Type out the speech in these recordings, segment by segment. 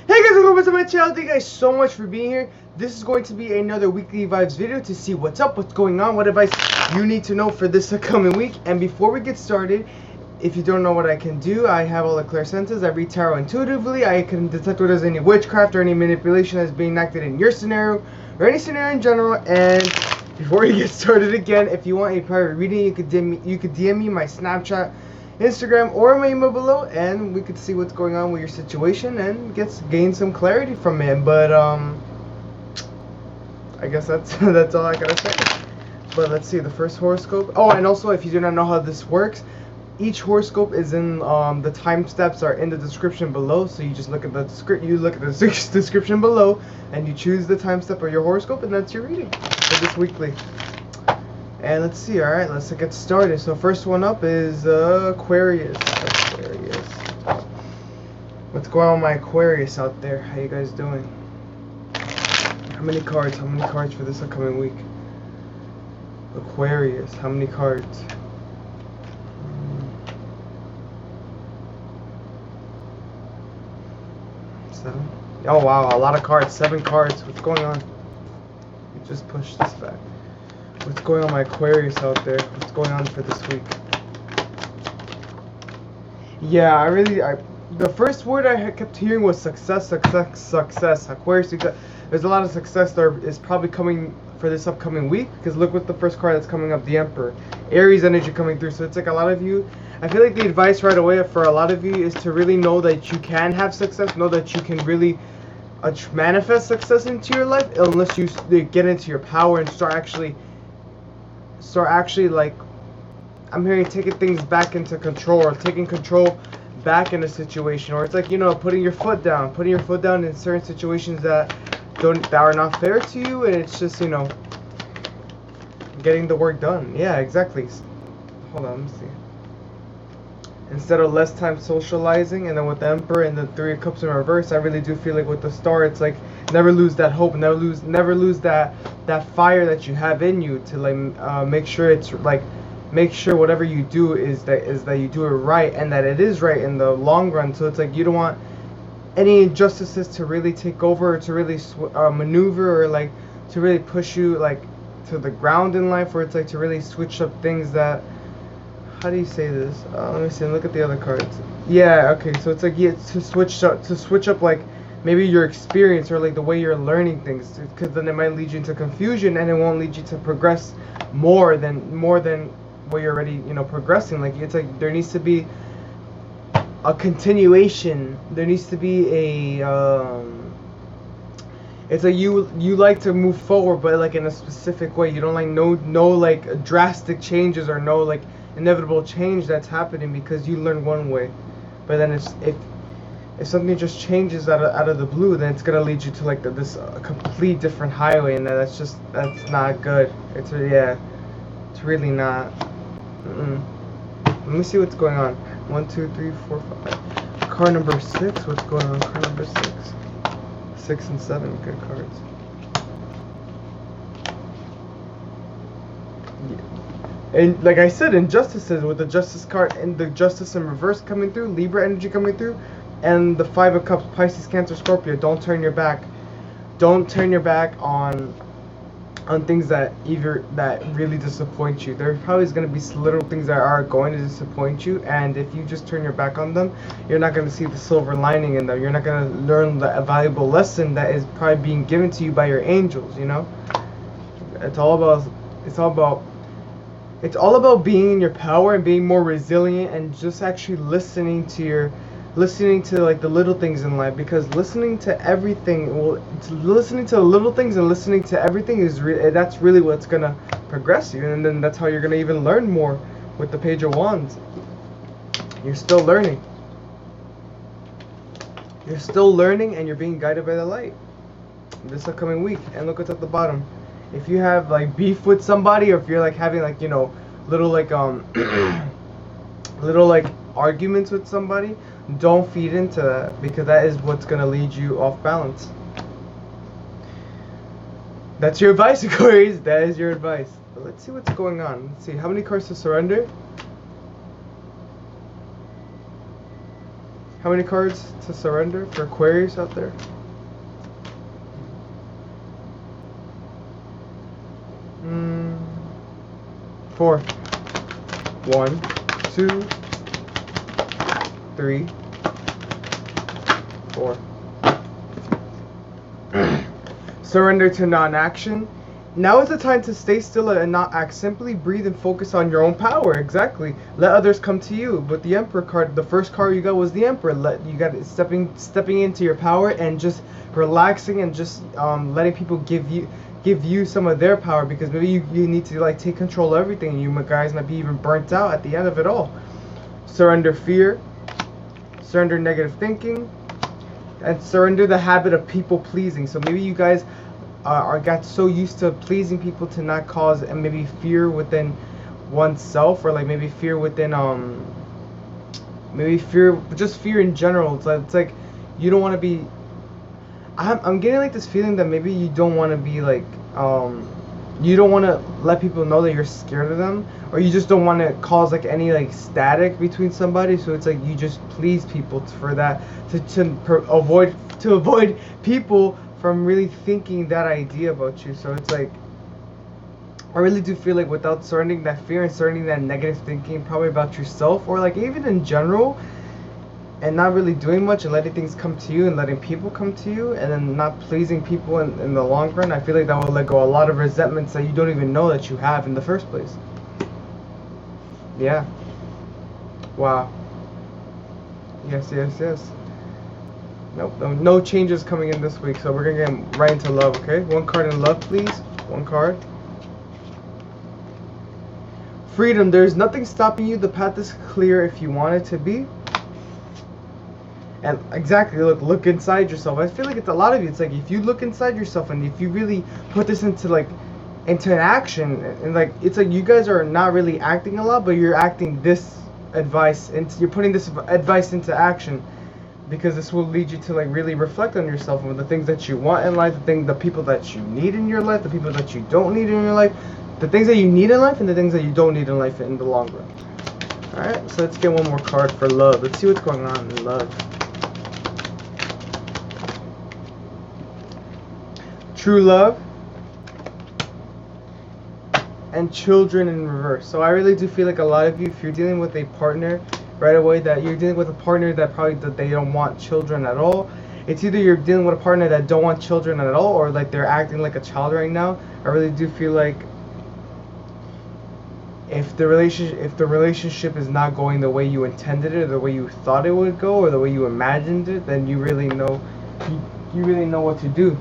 Hey guys, welcome back to my channel. Thank you guys so much for being here. This is going to be another weekly vibes video to see what's up, what's going on, what advice you need to know for this upcoming week. And before we get started, if you don't know what I can do, I have all the clairsenses. I read tarot intuitively. I can detect whether there's any witchcraft or any manipulation that's being enacted in your scenario or any scenario in general. And before we get started again, if you want a private reading, you could DM me my Snapchat, Instagram, or my email below, and we could see what's going on with your situation and gain some clarity from it. But I guess that's all I gotta say. But let's see the first horoscope. Oh, and also, if you do not know how this works, each horoscope is in the time steps are in the description below. So you just look at the description below, and you choose the time step of your horoscope, and that's your reading for this weekly. And let's see, alright, let's get started. So first one up is Aquarius. What's going on with my Aquarius out there? How you guys doing? How many cards for this upcoming week? Aquarius, how many cards? 7? Oh wow, a lot of cards. 7 cards. What's going on? You just pushed this back. What's going on my Aquarius out there? What's going on for this week? Yeah, the first word I kept hearing was success. Aquarius, there's a lot of success that is probably coming for this upcoming week, because look what the first card that's coming up, the Emperor. Aries energy coming through. So it's like a lot of you, I feel like the advice right away for a lot of you is to really know that you can have success, know that you can really manifest success into your life, unless you get into your power and start actually like, I'm hearing taking things back into control, or taking control back in a situation, or it's like, you know, putting your foot down in certain situations that are not fair to you, and it's just, you know, getting the work done. Yeah, exactly. Hold on, let me see. Instead of less time socializing, and then with the Emperor and the 3 of Cups in reverse, I really do feel like with the Star, it's like never lose that hope, never lose that fire that you have in you, to like make sure it's like, make sure whatever you do is that you do it right, and that it is right in the long run. So it's like you don't want any injustices to really take over, or to really maneuver, or like to really push you like to the ground in life, where it's like to really switch up things that, how do you say this? Let me see. Look at the other cards. Yeah. Okay. So it's like, yeah, to switch up like maybe your experience, or like the way you're learning things, because then it might lead you into confusion, and it won't lead you to progress more than what you're already, you know, progressing. Like, it's like there needs to be a continuation. There needs to be a it's like you like to move forward, but like in a specific way. You don't like no like drastic changes, or no like inevitable change that's happening because you learn one way. But then if something just changes out of the blue, then it's gonna lead you to like this complete different highway, and that's not good. It's really not. Let me see what's going on. 1, 2, 3, 4, 5. Card number 6. What's going on? Card number 6. 6 and 7. Good cards. Yeah. And like I said, injustices, with the Justice card and the Justice in reverse coming through, Libra energy coming through, and the 5 of Cups, Pisces, Cancer, Scorpio. Don't turn your back. Don't turn your back on things that really disappoint you. There probably is going to be little things that are going to disappoint you, and if you just turn your back on them, you're not going to see the silver lining in them. You're not going to learn the valuable lesson that is probably being given to you by your angels. You know, it's all about being in your power and being more resilient, and just actually listening to like the little things in life, because listening to the little things and listening to everything that's really what's gonna progress you, and then that's how you're gonna even learn more. With the Page of Wands, you're still learning, and you're being guided by the light this upcoming week. And look what's at the bottom. If you have like beef with somebody, or if you're like having like, you know, little like little like arguments with somebody, don't feed into that, because that is what's going to lead you off balance. That's your advice, Aquarius. That is your advice. But let's see what's going on. Let's see. How many cards to surrender? How many cards to surrender for Aquarius out there? Four. 1, 2, 3, 4. Surrender to non-action. Now is the time to stay still and not act. Simply breathe and focus on your own power. Exactly. Let others come to you. But the Emperor card, the first card you got was the Emperor. You got stepping into your power and just relaxing and just letting people give you some of their power, because maybe you need to like take control of everything. You guys might be even burnt out at the end of it all. Surrender fear. Surrender negative thinking. And surrender the habit of people pleasing. So maybe you guys got so used to pleasing people to not cause and maybe fear within oneself, or like maybe fear within maybe fear, just fear in general. It's like you don't want to be. I'm getting like this feeling that maybe you don't want to be like you don't want to let people know that you're scared of them, or you just don't want to cause like any like static between somebody. So it's like you just please people for that to avoid people from really thinking that idea about you. So it's like I really do feel like without surrendering that fear and surrendering that negative thinking probably about yourself, or like even in general, and not really doing much and letting things come to you and letting people come to you, and then not pleasing people in the long run, I feel like that will let go a lot of resentments that you don't even know that you have in the first place. Yeah. Wow. Yes. Nope, no changes coming in this week, so we're gonna get right into love, okay? One card in love, please. One card. Freedom. There's nothing stopping you. The path is clear if you want it to be. And exactly, look inside yourself. I feel like it's a lot of you. It's like if you look inside yourself and if you really put this into action, and like it's like you guys are not really acting a lot, but you're acting this advice, and you're putting this advice into action, because this will lead you to like really reflect on yourself and the things that you want in life, the people that you need in your life, the people that you don't need in your life, the things that you need in life, and the things that you don't need in life in the long run. Alright, so let's get one more card for love. Let's see what's going on in love. True love. And children in reverse. So I really do feel like a lot of you, if you're dealing with a partner right away, that you're dealing with a partner that probably they don't want children at all. It's either you're dealing with a partner that don't want children at all, or like they're acting like a child right now. I really do feel like if the relationship is not going the way you intended it, or the way you thought it would go, or the way you imagined it, then you really know what to do.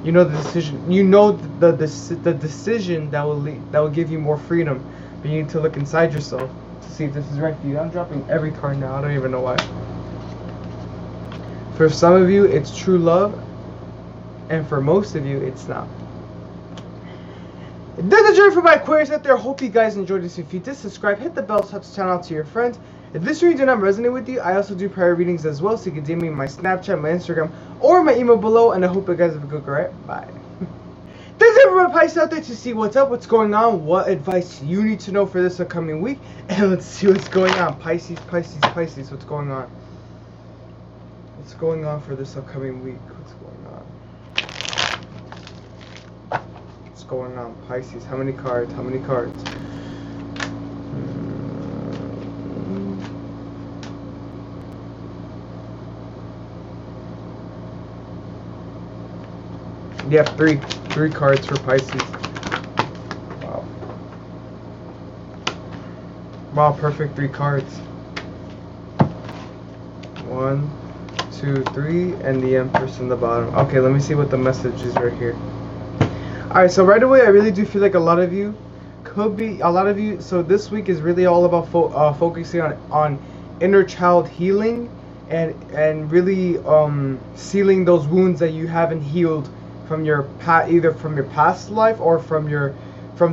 You know the decision. You know the decision that will give you more freedom. But you need to look inside yourself to see if this is right for you. I'm dropping every card now. I don't even know why. For some of you, it's true love, and for most of you, it's not. That's the journey for my Aquarius out there. Hope you guys enjoyed this. If you did, subscribe, hit the bell, touch the channel out to your friends. If this reading did not resonate with you, I also do prior readings as well, so you can DM me my Snapchat, my Instagram, or my email below, and I hope you guys have a good day. Bye. Thanks everyone, Pisces out there, to see what's up, what's going on, what advice you need to know for this upcoming week, and let's see what's going on. Pisces, what's going on? What's going on for this upcoming week? What's going on? What's going on, Pisces? How many cards? How many cards? Yeah, three cards for Pisces. Wow. Wow, perfect 3 cards. 1, 2, 3, and the Empress in the bottom. Okay, let me see what the message is right here. Alright, so right away, I really do feel like a lot of you, so this week is really all about focusing on inner child healing, and really sealing those wounds that you haven't healed from your either from your past life or from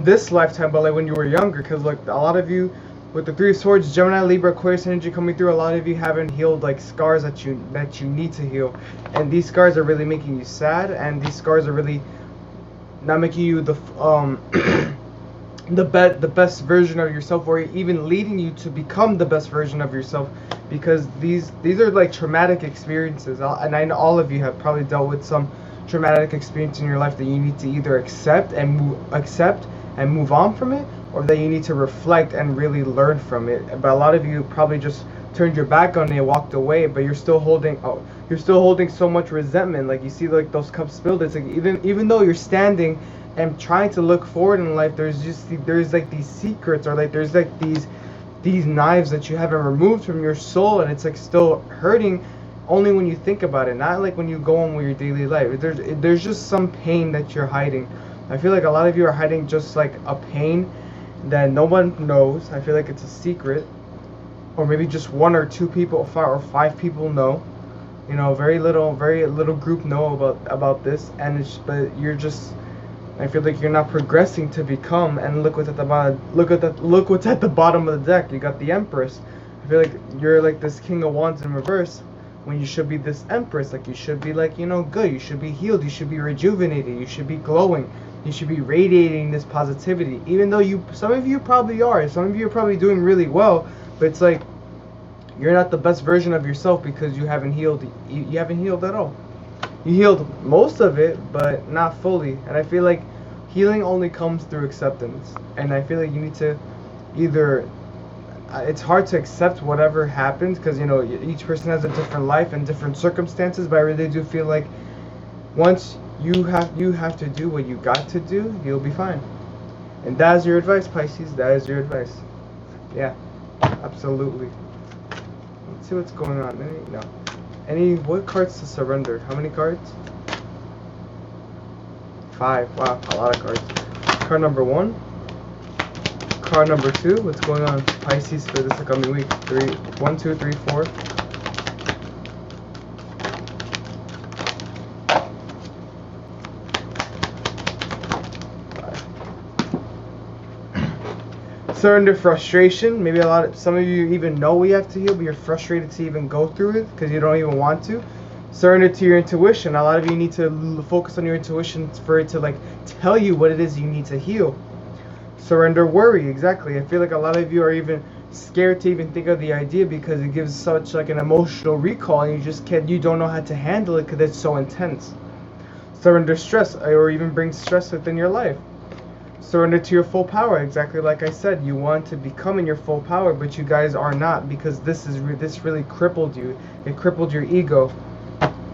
this lifetime, but like when you were younger. Because like a lot of you with the 3 of Swords, Gemini, Libra, Aquarius energy coming through, a lot of you haven't healed like scars that you need to heal, and these scars are really making you sad, and these scars are really not making you the the best version of yourself, or even leading you to become the best version of yourself, because these are like traumatic experiences, and I know all of you have probably dealt with some traumatic experience in your life that you need to either accept and move on from it, or that you need to reflect and really learn from it. But a lot of you probably just turned your back on it, walked away, but you're still holding so much resentment. Like, you see like those cups spilled, it's like even though you're standing and trying to look forward in life, there's like these secrets, or like there's like these knives that you haven't removed from your soul, and it's like still hurting only when you think about it, not like when you go on with your daily life. There's just some pain that you're hiding. I feel like a lot of you are hiding just like a pain that no one knows. I feel like it's a secret, or maybe just one or two people, or five people know. You know, very little group know about this, and but you're just, I feel like you're not progressing to become. And look what's at the bottom. Look what's at the bottom of the deck. You got the Empress. I feel like you're like this King of Wands in reverse, when you should be this Empress. Like, you should be like, you know, good. You should be healed. You should be rejuvenated. You should be glowing. You should be radiating this positivity. Even though some of you probably are. Some of you are probably doing really well, but it's like you're not the best version of yourself because you haven't healed. You haven't healed at all. You healed most of it, but not fully. And I feel like healing only comes through acceptance. And I feel like you need to either, it's hard to accept whatever happens, because, you know, each person has a different life and different circumstances, but I really do feel like once you have to do what you got to do, you'll be fine. And that is your advice, Pisces. That is your advice. Yeah, absolutely. Let's see what's going on. What cards to surrender? How many cards? 5. Wow, a lot of cards. Card number 1. Card number 2. What's going on, Pisces, for this upcoming week? 1, 2, 3, 4. Surrender frustration. Maybe some of you even know we have to heal, but you're frustrated to even go through it because you don't even want to. Surrender to your intuition. A lot of you need to focus on your intuition for it to like tell you what it is you need to heal. Surrender worry. Exactly. I feel like a lot of you are even scared to even think of the idea because it gives such like an emotional recall, and you don't know how to handle it because it's so intense. Surrender stress, or even bring stress within your life. Surrender to your full power. Exactly like I said, you want to become in your full power, but you guys are not, because this really crippled you. It crippled your ego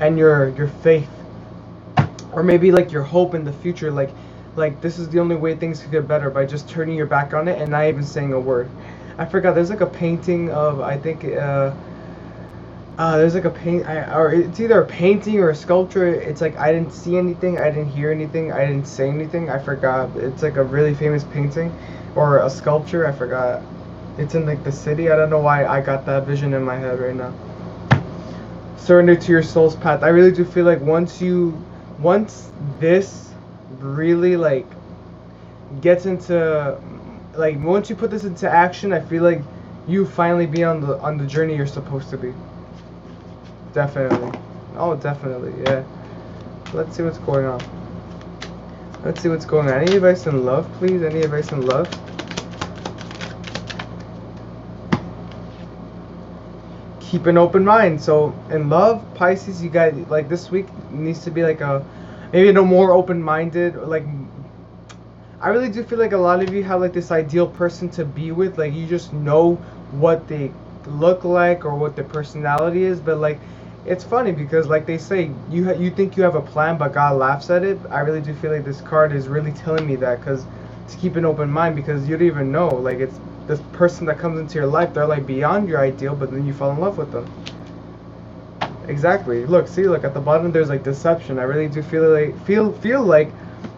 and your faith, or maybe like your hope in the future. Like this is the only way things could get better, by just turning your back on it and not even saying a word. I forgot. There's like a painting of, I think there's like a or it's either a painting or a sculpture. It's like, I didn't see anything, I didn't hear anything, I didn't say anything. I forgot. It's like a really famous painting or a sculpture. I forgot. It's in like the city. I don't know why I got that vision in my head right now. Surrender to your soul's path. I really do feel like once this really like gets into, like, once you put this into action, I feel like you finally be on the journey you're supposed to be. Definitely. Oh, definitely, yeah. Let's see what's going on. Let's see what's going on. Any advice in love, please? Any advice in love? Keep an open mind. So in love, Pisces, you guys, like, this week needs to be like maybe no more open-minded. Like, I really do feel like a lot of you have like this ideal person to be with. Like, you just know what they look like or what their personality is, but like, it's funny because, like they say, you think you have a plan, but God laughs at it. I really do feel like this card is really telling me that, because to keep an open mind, because you don't even know, like, it's this person that comes into your life, they're like beyond your ideal, but then you fall in love with them. Exactly. Look, see, look at the bottom, there's like deception. I really do feel like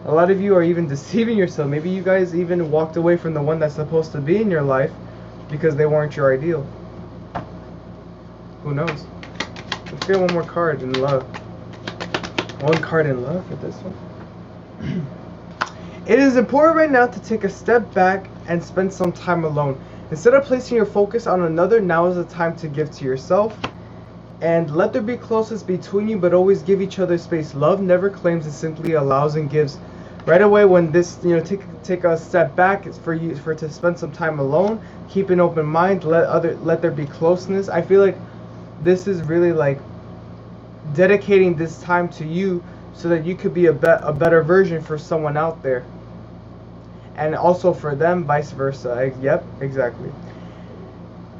a lot of you are even deceiving yourself. Maybe you guys even walked away from the one that's supposed to be in your life because they weren't your ideal. Who knows? Let's get one more card in love. One card in love for this one. It is important right now to take a step back and spend some time alone. Instead of placing your focus on another, now is the time to give to yourself. And let there be closeness between you, but always give each other space. Love never claims, it simply allows and gives. right away when this, you know, take a step back, it's for to spend some time alone, keep an open mind, let there be closeness. I feel like this is really like dedicating this time to you so that you could be a better version for someone out there, and also for them, vice versa. Yep, exactly.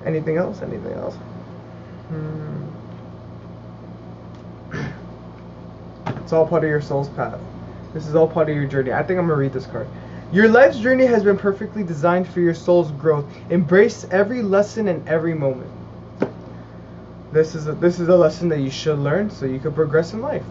Anything else? Anything else? It's all part of your soul's path. This is all part of your journey. I think I'm gonna read this card. Your life's journey has been perfectly designed for your soul's growth. Embrace every lesson and every moment. This is a lesson that you should learn so you can progress in life.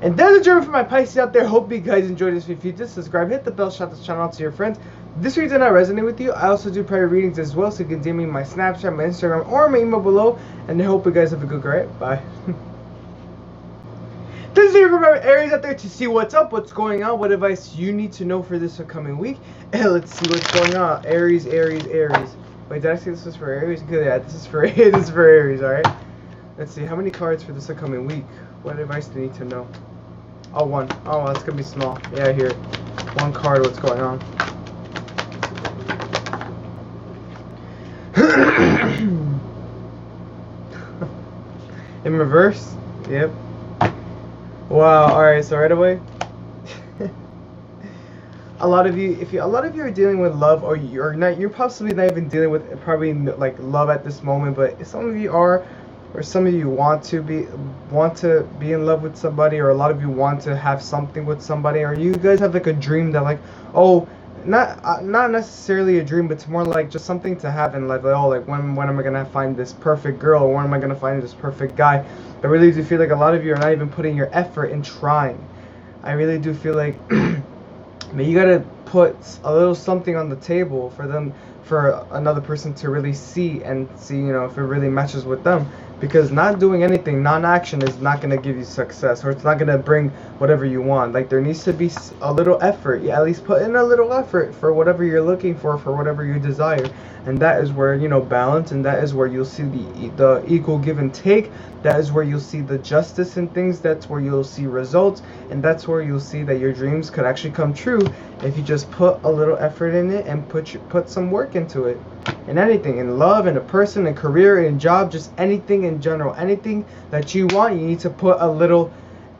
And there's a journey for my Pisces out there. Hope you guys enjoyed this. If you did, subscribe, hit the bell, shout this channel out to your friends. If this reading did not resonate with you, I also do private readings as well, so you can DM me my Snapchat, my Instagram, or my email below. And I hope you guys have a good night. Bye. This is here for my Aries out there to see what's up, what's going on, what advice you need to know for this upcoming week. And let's see what's going on. Aries, Aries, Aries. Wait, did I say this was for Aries? Good, yeah, this is for Aries, alright? Let's see, how many cards for this upcoming week? What advice do you need to know? Oh, one. Oh, that's gonna be small. Yeah, here. One card, what's going on? In reverse? Yep. Wow, alright, so right away. A lot of you are dealing with love, or you're possibly not even dealing with probably like love at this moment, but some of you are, or some of you want to be in love with somebody, or a lot of you want to have something with somebody, or you guys have like a dream that like, oh, not necessarily a dream, but it's more like just something to have in life, like, oh, like when am I gonna find this perfect girl, or when am I gonna find this perfect guy? I really do feel like a lot of you are not even putting your effort in trying. I really do feel like you gotta put a little something on the table for another person to really see, you know, if it really matches with them. Because not doing anything, non-action, is not going to give you success, or it's not going to bring whatever you want. Like, there needs to be a little effort. Yeah, at least put in a little effort for whatever you're looking for whatever you desire. And that is where, you know, balance, and that is where you'll see the equal give and take. That is where you'll see the justice in things. That's where you'll see results, and that's where you'll see that your dreams could actually come true if you just put a little effort in it and put some work into it. In anything, in love, in a person, in career, in job, just anything in general, anything that you want, you need to put a little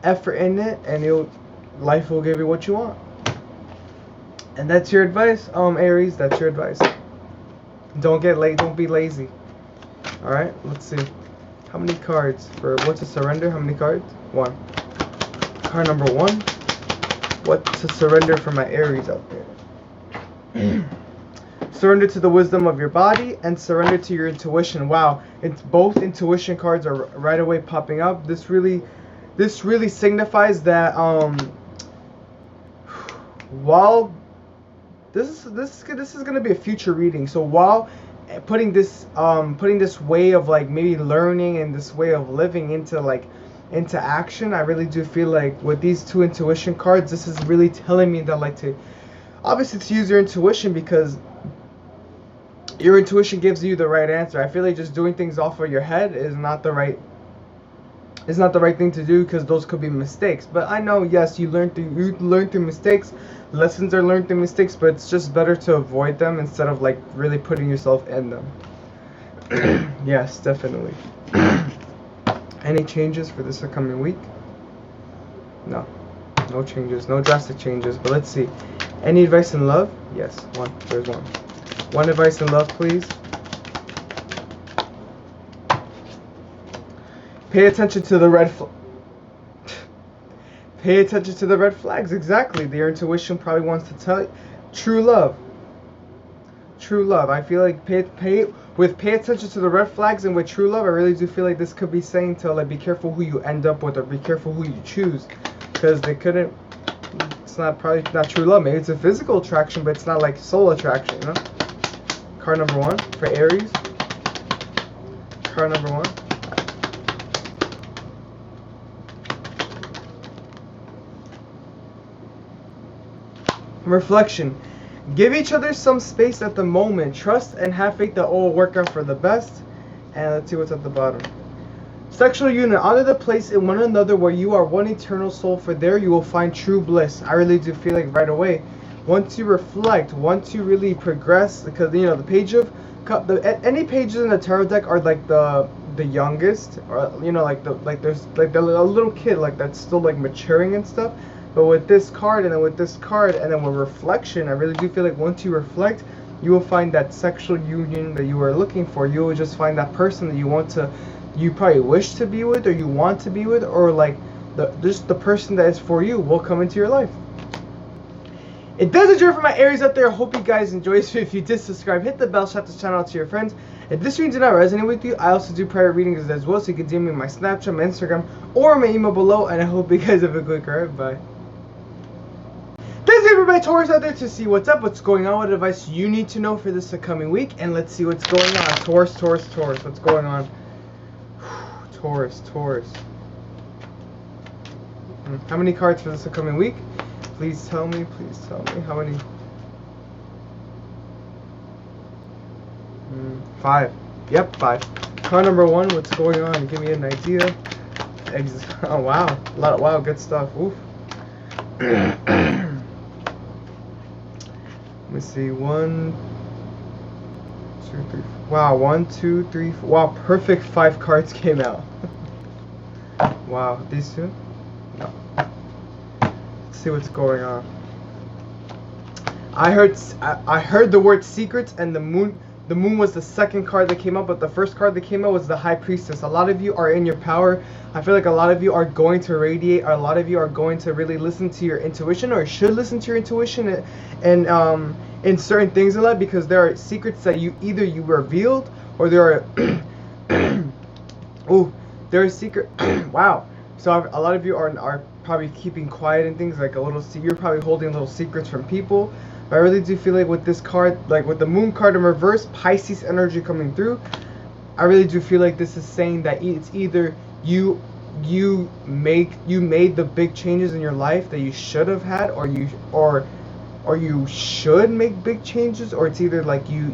effort in it, and life will give you what you want. And that's your advice, Aries. That's your advice. Don't get late. Don't be lazy. All right. Let's see. How many cards for what to surrender? How many cards? One. Card number one. What to surrender for my Aries out there. Surrender to the wisdom of your body and surrender to your intuition. Wow, it's both intuition cards are right away popping up. This really signifies that while this is gonna be a future reading. So while putting this way of like maybe learning and this way of living into action, I really do feel like with these two intuition cards, this is really telling me that, like, to use your intuition, because your intuition gives you the right answer. I feel like just doing things off of your head is not the right thing to do, because those could be mistakes. But I know, yes, you learn through mistakes. Lessons are learned through mistakes, but it's just better to avoid them instead of like really putting yourself in them. Yes, definitely. Any changes for this upcoming week? No changes, no drastic changes. But let's see. Any advice in love? Yes, one. There's one. One advice in love, please. Pay attention to the red flag. Pay attention to the red flags. Exactly. Your intuition probably wants to tell you true love. True love. I feel like pay attention to the red flags, and with true love, I really do feel like this could be saying to, like, be careful who you end up with, or be careful who you choose, because it's probably not true love. Maybe it's a physical attraction, but it's not like soul attraction, you know? Card number one for Aries. Card number one. Reflection. Give each other some space at the moment. Trust and have faith that all will work out for the best. And let's see what's at the bottom. Sexual union, honor the place in one another where you are one eternal soul, for there you will find true bliss. I really do feel like right away, once you reflect, once you really progress, because you know the page of any pages in the tarot deck are like the youngest, or you know, there's a little kid like that's still like maturing and stuff. But with this card and then with this card and then with reflection, I really do feel like once you reflect, you will find that sexual union that you are looking for. You will just find that person that you probably wish to be with, or you want to be with, or like just the person that is for you will come into your life. It does it for my Aries out there. I hope you guys enjoy this. If you did subscribe, hit the bell, shout this channel out to your friends. If this reading did not resonate with you, I also do private readings as well, so you can DM me my Snapchat, my Instagram, or my email below. And I hope you guys have a good day. Bye. This is everybody Taurus out there to see what's up, what's going on, what advice you need to know for this upcoming week, and let's see what's going on. Taurus, what's going on? Taurus. How many cards for this upcoming week? Please tell me how many? 5. Yep, 5. Card number 1, what's going on? Give me an idea. Oh wow, wow, good stuff. Oof. Let me see. 1, 2, 3. Wow, 1, 2, 3, 4. Wow, perfect 5 cards came out. Wow, these two? No. Let's see what's going on. I heard the word secrets, and the moon. The moon was the second card that came out, but the first card that came out was the High Priestess. A lot of you are in your power. I feel like a lot of you are going to radiate. A lot of you are going to really listen to your intuition, or should listen to your intuition, and in certain things in life, because there are secrets that you revealed, or there are oh, there are secret. Wow. So a lot of you are probably keeping quiet and things, like you're probably holding little secrets from people. But I really do feel like with this card, like with the moon card in reverse, Pisces energy coming through, I really do feel like this is saying that it's either you made the big changes in your life that you should have had, or you should make big changes, or it's either like you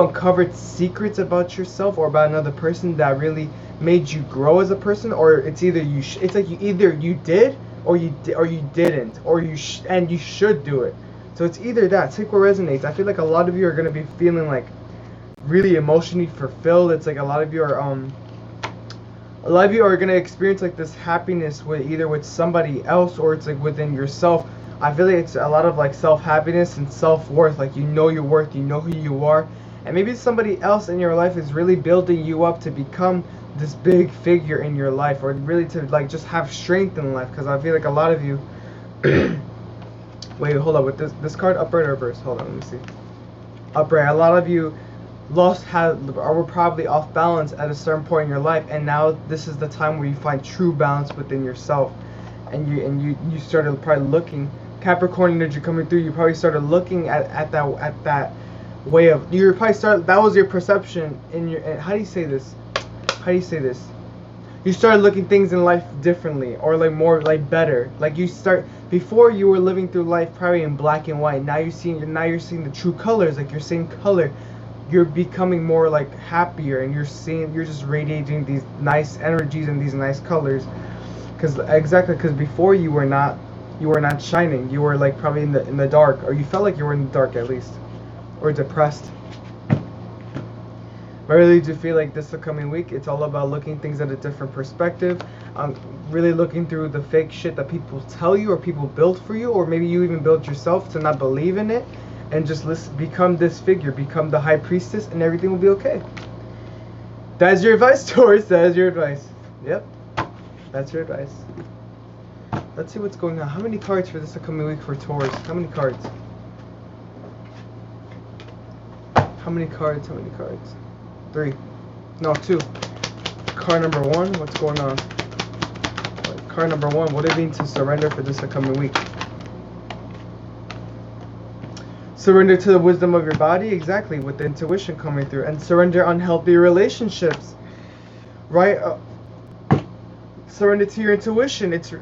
uncovered secrets about yourself or about another person that really made you grow as a person, or it's either it's like you did or you didn't, or you should do it. So it's either that. Take what resonates. I feel like a lot of you are going to be feeling like really emotionally fulfilled. It's like a lot of you are going to experience like this happiness with either with somebody else, or it's like within yourself. I feel like it's a lot of like self-happiness and self-worth. Like you know your worth, you know who you are, and maybe somebody else in your life is really building you up to become this big figure in your life, or really to like just have strength in life. Because I feel like a lot of you wait, hold up, with this card, upright or reverse? Hold on, let me see. Upright. A lot of you were probably off balance at a certain point in your life, and now this is the time where you find true balance within yourself, and you started probably looking. Capricorn energy coming through. You probably started looking at that way of, that was your perception in your, how do you say this? You started looking things in life differently, or like more like better. Like before you were living through life probably in black and white. Now you're seeing the true colors. Like you're seeing color. You're becoming more like happier, and you're just radiating these nice energies and these nice colors. Because before you were not shining. You were like probably in the dark, or you felt like you were in the dark at least, or depressed. I really do feel like this upcoming week, it's all about looking things at a different perspective. Really looking through the fake shit that people tell you, or people build for you, or maybe you even build yourself to not believe in it, and just become this figure, become the High Priestess, and everything will be okay. That's your advice, Taurus. That is your advice. Yep, that's your advice. Let's see what's going on. How many cards for this upcoming week for Taurus? How many cards? How many cards? 3. No, 2. Card number 1, what's going on? Card number 1, what does it mean to surrender for this upcoming week? Surrender to the wisdom of your body, exactly, with the intuition coming through. And surrender unhealthy relationships, right? Surrender to your intuition. It's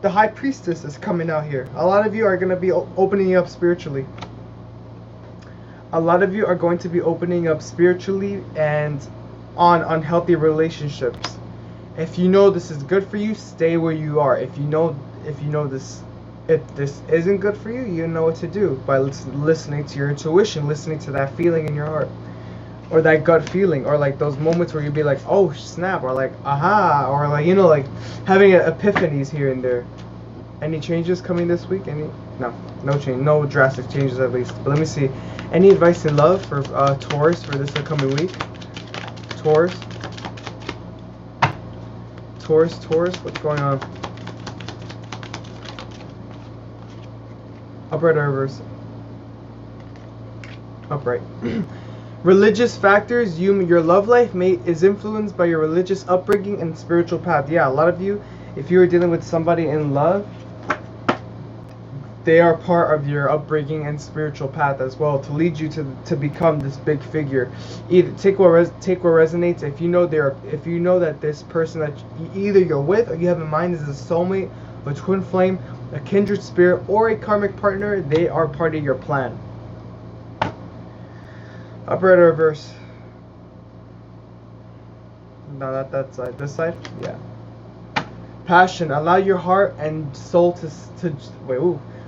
the High Priestess is coming out here. A lot of you are going to be opening up spiritually. A lot of you are going to be opening up spiritually, and on unhealthy relationships. If you know this is good for you, stay where you are. If you know this, if this isn't good for you, you know what to do by listening to your intuition, listening to that feeling in your heart, or that gut feeling, or like those moments where you'd be like, oh snap, or like aha, or like, you know, like having epiphanies here and there. Any changes coming this week? No change, no drastic changes at least. But let me see. Any advice in love for Taurus for this upcoming week? Taurus, what's going on? Upright or reverse? Upright. Religious factors. Your love life is influenced by your religious upbringing and spiritual path. Yeah, a lot of you, if you are dealing with somebody in love, they are part of your upbringing and spiritual path as well, to lead you to become this big figure. Either take what resonates. If you know that this person that either you're with or you have in mind is a soulmate, a twin flame, a kindred spirit, or a karmic partner, they are part of your plan. Upright or reverse? No, not that side. This side? Yeah. Passion. Allow your heart and soul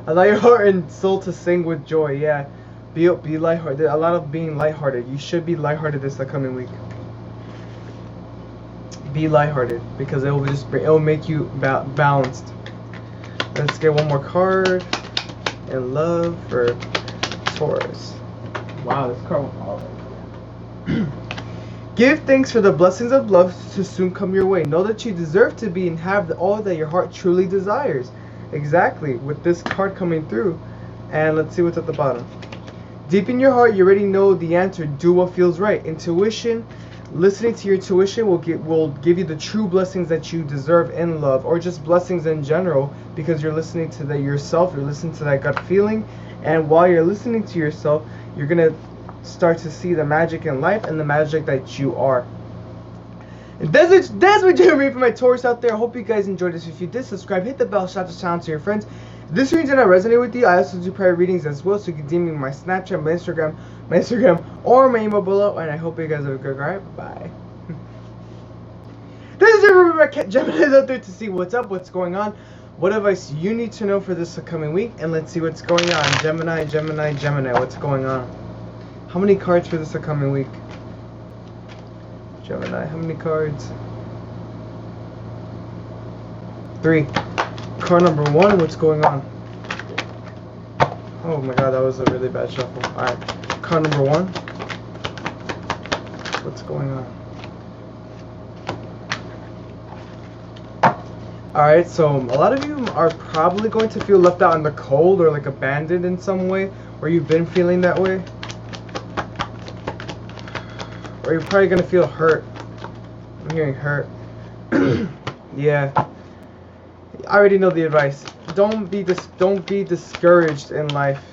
Allow your heart and soul to sing with joy. Yeah. Be lighthearted. A lot of being lighthearted. You should be lighthearted this upcoming week. Be lighthearted because it will make you balanced. Let's get one more card in love for Taurus. Wow, this card went all right. Give thanks for the blessings of love to soon come your way. Know that you deserve to be and have all that your heart truly desires. Exactly, with this card coming through. And let's see what's at the bottom. Deep in your heart, you already know the answer. Do what feels right. Intuition. Listening to your intuition will give you the true blessings that you deserve in love, or just blessings in general, because you're listening to yourself, you're listening to that gut feeling, and while you're listening to yourself, you're gonna start to see the magic in life and the magic that you are. And that's what you're reading for my Taurus out there. I hope you guys enjoyed this. If you did, subscribe, hit the bell, shout the channel to your friends. If this reading did not resonate with you, I also do private readings as well, so you can DM me my Snapchat, my Instagram, or my email below. And I hope you guys have a good night. Bye. This is your Gemini out there to see what's up, what's going on, what advice you need to know for this upcoming week, and let's see what's going on. Gemini, what's going on? How many cards for this upcoming week? Gemini, how many cards? 3. Card number 1, what's going on? Oh my god, that was a really bad shuffle. Alright, card number 1. What's going on? Alright, so a lot of you are probably going to feel left out in the cold or like abandoned in some way, or you've been feeling that way. Or you're probably going to feel hurt. I'm hearing hurt. Yeah. I already know the advice. Don't be discouraged in life.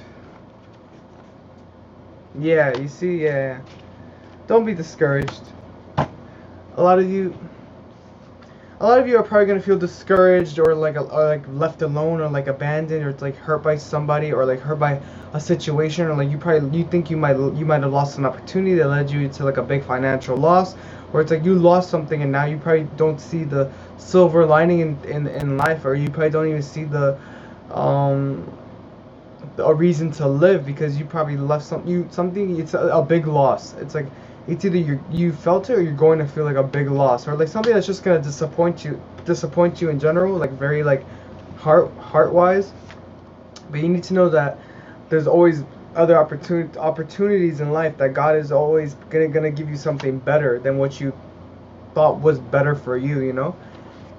Yeah, you see, yeah. Don't be discouraged. A lot of you are probably gonna feel discouraged, or like left alone, or like abandoned, or like hurt by somebody, or like hurt by a situation, or like you think you might have lost an opportunity that led you to like a big financial loss, or it's like you lost something and now you probably don't see the silver lining in life, or you probably don't even see a reason to live because you probably left something. It's a big loss. It's like it's either you felt it or you're going to feel like a big loss, or like something that's just gonna disappoint you in general, like very like heart wise. But you need to know that there's always other opportunities in life, that God is always gonna give you something better than what you thought was better for you, you know?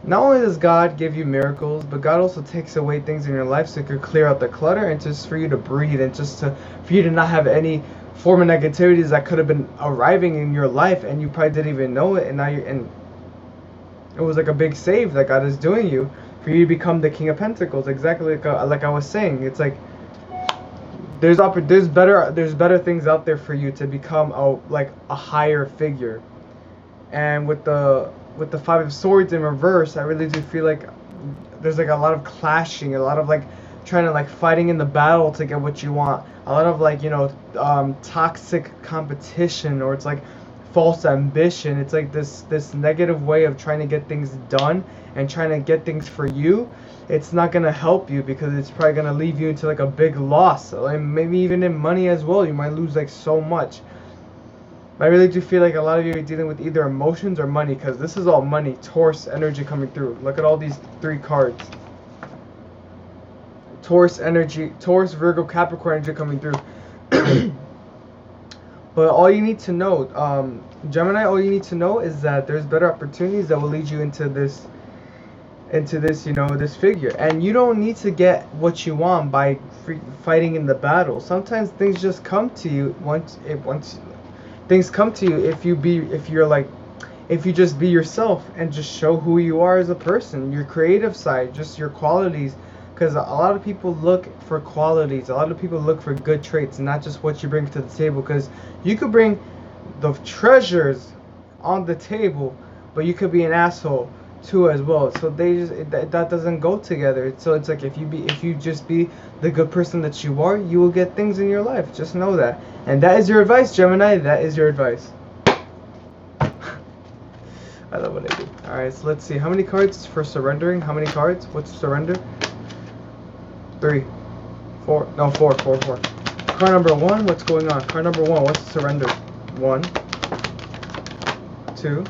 Not only does God give you miracles, but God also takes away things in your life so it could clear out the clutter and just for you to breathe, and just for you to not have any form of negativities that could have been arriving in your life and you probably didn't even know it, and now and it was like a big save that God is doing you for you to become the King of Pentacles. Exactly like I was saying, it's like there's better things out there for you to become a higher figure. And with the 5 of Swords in reverse, I really do feel like there's like a lot of clashing, a lot of like trying to like fighting in the battle to get what you want, a lot of like, you know, toxic competition, or it's like false ambition. It's like this negative way of trying to get things done and trying to get things for you. It's not gonna help you, because it's probably gonna leave you into like a big loss, and maybe even in money as well. You might lose like so much. I really do feel like a lot of you are dealing with either emotions or money, because this is all money. Taurus energy coming through. Look at all these 3 cards. Taurus energy, Taurus, Virgo, Capricorn energy coming through. But all you need to know, Gemini, all you need to know is that there's better opportunities that will lead you into this, you know, this figure. And you don't need to get what you want by fighting in the battle. Sometimes things just come to you things come to you if you just be yourself and just show who you are as a person, your creative side, just your qualities. Because a lot of people look for qualities, a lot of people look for good traits, not just what you bring to the table. Because you could bring the treasures on the table, but you could be an asshole too as well. So that doesn't go together. So it's like if you just be the good person that you are, you will get things in your life. Just know that. And that is your advice, Gemini. That is your advice. I love what I do. Alright, so let's see. How many cards for surrendering? How many cards? What's surrender? 3, 4. No, 4. Card number 1, what's going on? Card number 1, what's surrender? 1, 2.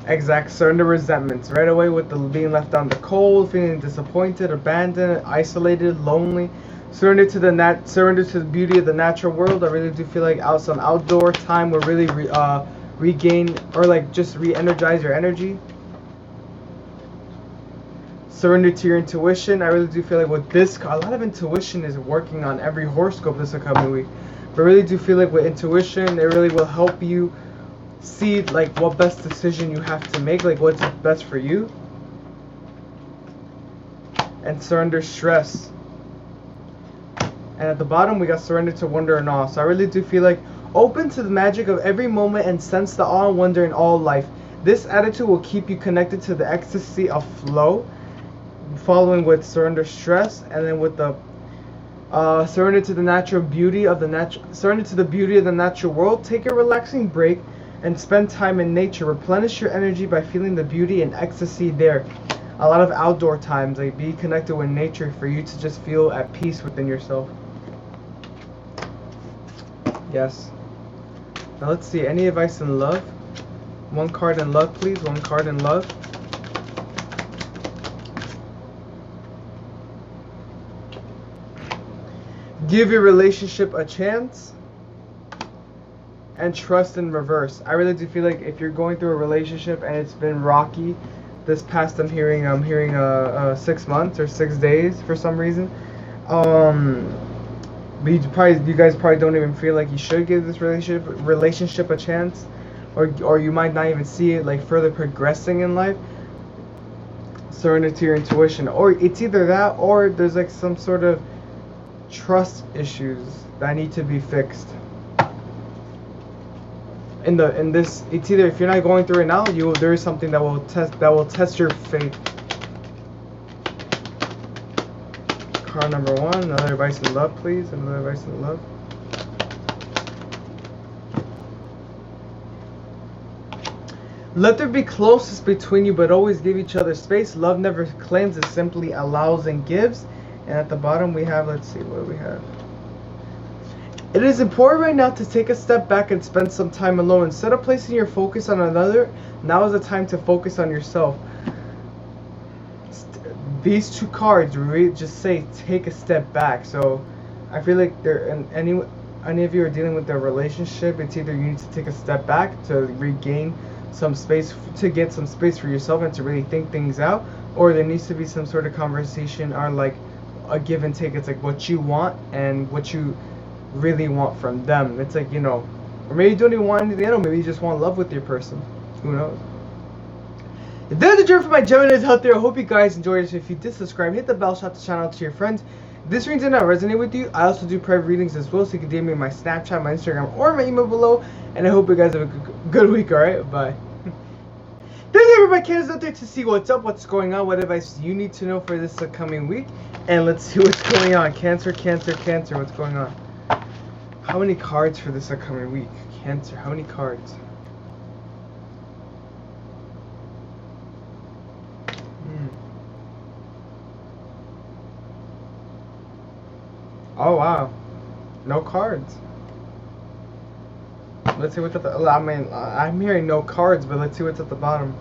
Exact, surrender resentments. Right away with the being left on the cold, feeling disappointed, abandoned, isolated, lonely. Surrender to the beauty of the natural world. I really do feel like some outdoor time will really regain, or like just re-energize your energy. Surrender to your intuition. I really do feel like with this, a lot of intuition is working on every horoscope this upcoming week. But I really do feel like with intuition, it really will help you see like what best decision you have to make, like what's best for you. And surrender stress. And at the bottom, we got surrender to wonder and awe. So I really do feel like open to the magic of every moment and sense the awe and wonder in all life. This attitude will keep you connected to the ecstasy of flow. Following with surrender stress, and then with the surrender to the natural beauty of the natural world. Take a relaxing break and spend time in nature. Replenish your energy by feeling the beauty and ecstasy there. A lot of outdoor times, like be connected with nature for you to just feel at peace within yourself. Yes. Now let's see, any advice in love? 1 card in love, please. 1 card in love. Give your relationship a chance. And trust in reverse. I really do feel like if you're going through a relationship and it's been rocky this past, I'm hearing 6 months or 6 days for some reason. But you guys probably don't even feel like you should give this relationship a chance, or you might not even see it like further progressing in life. Surrender to your intuition, or it's either that or there's like some sort of trust issues that need to be fixed. In this, it's either if you're not going through it now, there is something that will test your faith. Card number 1, another advice in love, please. Another advice in love. Let there be closeness between you, but always give each other space. Love never claims, it simply allows and gives. And at the bottom we have, let's see, what do we have? It is important right now to take a step back and spend some time alone. Instead of placing your focus on another, now is the time to focus on yourself. These 2 cards really just say take a step back. So I feel like any of you are dealing with a relationship, it's either you need to take a step back to regain some space, to get some space for yourself and to really think things out, or there needs to be some sort of conversation or like a give and take. It's like what you want and what you really want from them. It's like, you know, or maybe you don't even want anything, maybe you just want love with your person. Who knows? There's the journey for my Geminis out there. I hope you guys enjoyed this. If you did, subscribe, hit the bell, shout the channel out to your friends. If this reading did not resonate with you, I also do private readings as well, so you can DM me my Snapchat, my Instagram, or my email below. And I hope you guys have a good week, alright? Bye. There's everybody cares out there to see what's up, what's going on, what advice you need to know for this upcoming week. And let's see what's going on. Cancer, Cancer, Cancer, what's going on? How many cards for this upcoming week? Cancer, how many cards? Oh wow, no cards. Let's see what's at the. I mean, I'm hearing no cards, but let's see what's at the bottom.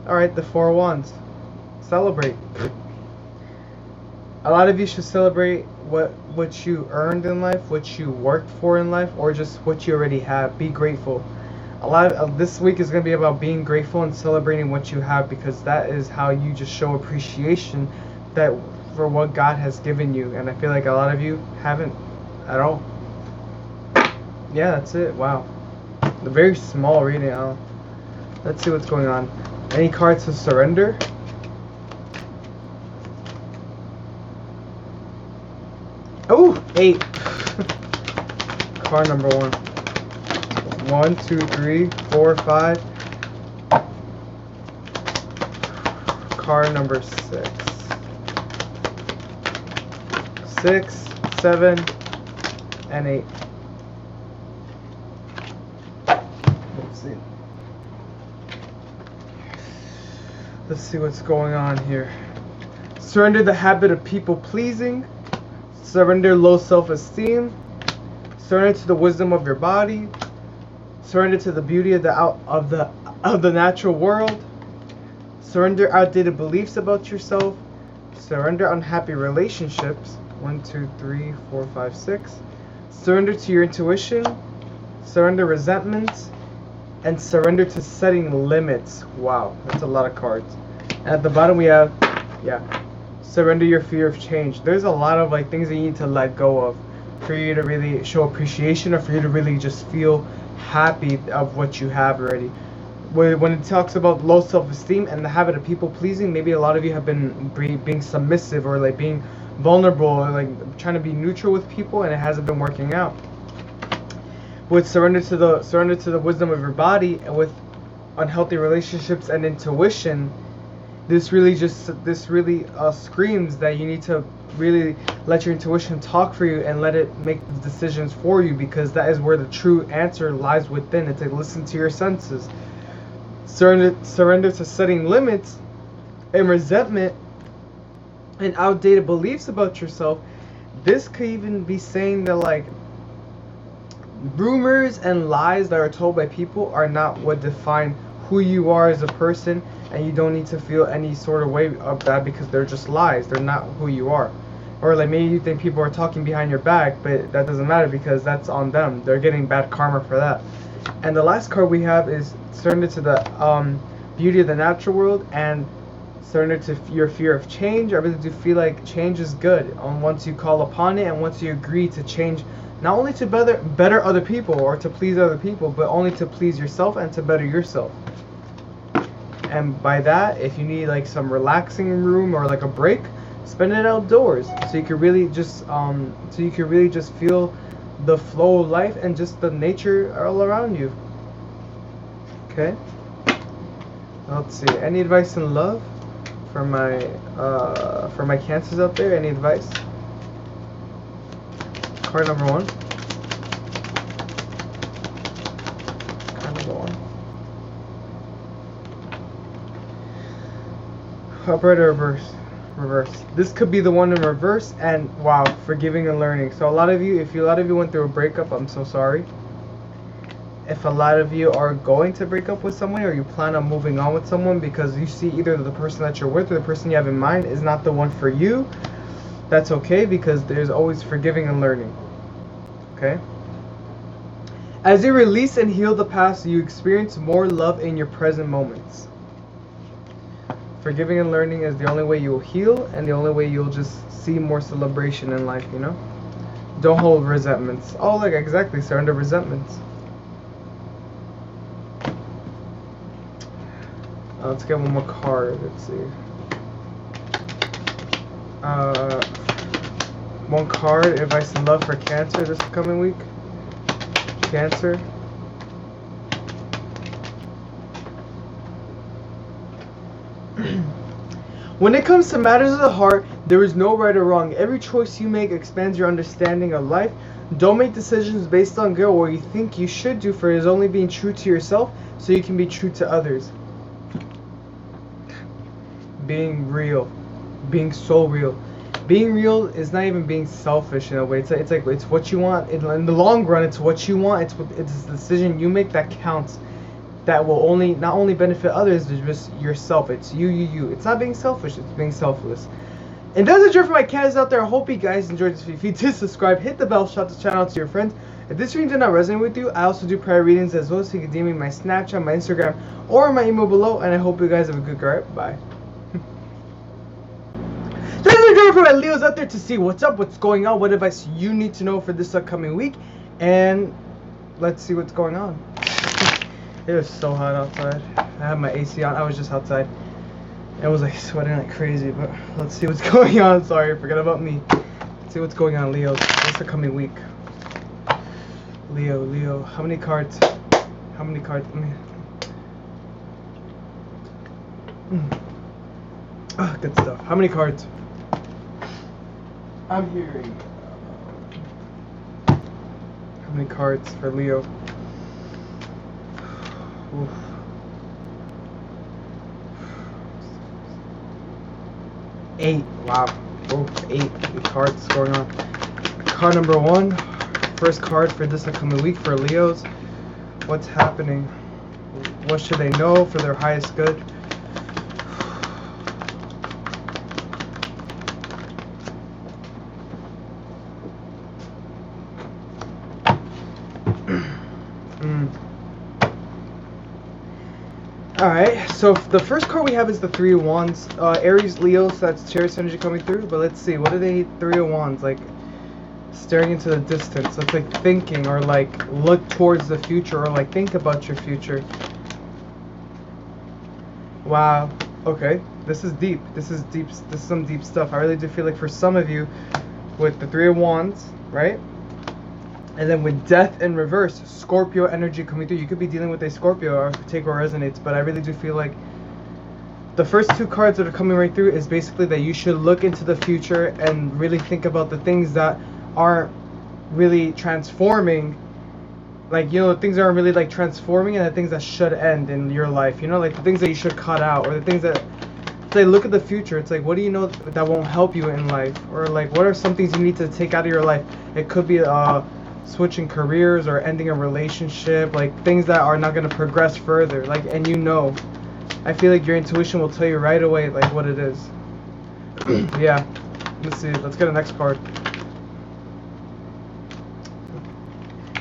All right, the Four of Wands. Celebrate. A lot of you should celebrate what you earned in life, what you worked for in life, or just what you already have. Be grateful. A lot of this week is going to be about being grateful and celebrating what you have, because that is how you just show appreciation that for what God has given you. And I feel like a lot of you haven't at all. Yeah, that's it. Wow. A very small reading. Let's see what's going on. Any cards to surrender? Oh, 8. Card number 1. 1, 2, 3, 4, 5. Card number 6. 6, 7, and 8. Let's see. Let's see what's going on here. Surrender the habit of people pleasing. Surrender low self-esteem. Surrender to the wisdom of your body. Surrender to the beauty of the natural world. Surrender outdated beliefs about yourself. Surrender unhappy relationships. 1, 2, 3, 4, 5, 6. Surrender to your intuition. Surrender resentments. And surrender to setting limits. Wow, that's a lot of cards. And at the bottom we have, surrender your fear of change. There's a lot of like things that you need to let go of for you to really show appreciation, or for you to really just feel happy of what you have already. When it talks about low self-esteem and the habit of people pleasing, maybe a lot of you have been being submissive, or like being vulnerable, or like trying to be neutral with people, and it hasn't been working out. With surrender to the wisdom of your body, and with unhealthy relationships and intuition, this really screams that you need to really let your intuition talk for you and let it make the decisions for you, because that is where the true answer lies within. It's like, listen to your senses. Surrender to setting limits and resentment and outdated beliefs about yourself. This could even be saying that like rumors and lies that are told by people are not what define who you are as a person, and you don't need to feel any sort of way of that, because they're just lies. They're not who you are. Or like maybe you think people are talking behind your back, but that doesn't matter, because that's on them. They're getting bad karma for that. And the last card we have is surrender to the beauty of the natural world, and surrender to your fear of change. I really do feel like change is good once you call upon it, and once you agree to change, not only to better other people or to please other people, but only to please yourself and to better yourself. And by that, if you need like some relaxing room or like a break, spend it outdoors, so you can really just feel the flow of life and just the nature all around you. Okay. Let's see. Any advice in love for my Cancers out there? Any advice? Card number 1. Card number 1. Upright or reverse? Reverse. This could be the one in reverse, and wow, forgiving and learning. So a lot of you went through a breakup, I'm so sorry. If a lot of you are going to break up with someone, or you plan on moving on with someone because you see either the person that you're with or the person you have in mind is not the one for you, that's okay, because there's always forgiving and learning. Okay? As you release and heal the past, you experience more love in your present moments. Forgiving and learning is the only way you'll heal, and the only way you'll just see more celebration in life, you know? Don't hold resentments. Oh, like exactly, surrender resentments. Let's get one more card. Let's see. One card, advice and love for Cancer this coming week. Cancer. When it comes to matters of the heart, there is no right or wrong. Every choice you make expands your understanding of life. Don't make decisions based on guilt. What you think you should do for is only being true to yourself so you can be true to others. Being real. Being so real. Being real is not even being selfish in a way. It's like it's what you want. In the long run, it's what you want. It's the decision you make that counts. That will not only benefit others, but just yourself. It's you. It's not being selfish. It's being selfless. And that's it for my cats out there. I hope you guys enjoyed this video. If you did, subscribe, hit the bell, shout the channel out to your friends. If this reading did not resonate with you, I also do prior readings as well, so you can DM me my Snapchat, my Instagram, or my email below. And I hope you guys have a good night. Bye. Thank you for my Leos out there to see what's up, what's going on, what advice you need to know for this upcoming week, and let's see what's going on. It was so hot outside. I had my AC on. I was just outside. I was like sweating like crazy, but let's see what's going on. Sorry, forget about me. Let's see what's going on, Leo. This upcoming week. Leo. How many cards? How many cards? Good stuff. How many cards? I'm hearing. How many cards for Leo? Oof. 8. Wow. Oh, 8 cards going on. Card number 1. First card for this upcoming week for Leos. What's happening? What should they know for their highest good? Alright, so the first card we have is the 3 of Wands. Aries, Leo, so that's Taurus energy coming through. But let's see, what do they need 3 of Wands? Like, staring into the distance. That's like thinking, or like look towards the future, or like think about your future. Wow, okay. This is deep. This is some deep stuff. I really do feel like for some of you, with the 3 of Wands, right? And then with death in reverse, Scorpio energy coming through. You could be dealing with a Scorpio, or take what resonates, but I really do feel like the first 2 cards that are coming right through is basically that you should look into the future and really think about the things that aren't really transforming. Like, you know, the things that aren't really like transforming, and the things that should end in your life. You know, like the things that you should cut out, or the things that, they look at the future. It's like, what do you know that won't help you in life? Or like, what are some things you need to take out of your life? It could be switching careers or ending a relationship, like things that are not going to progress further, like, and you know, I feel like your intuition will tell you right away like what it is. Yeah, let's see, let's get a next card.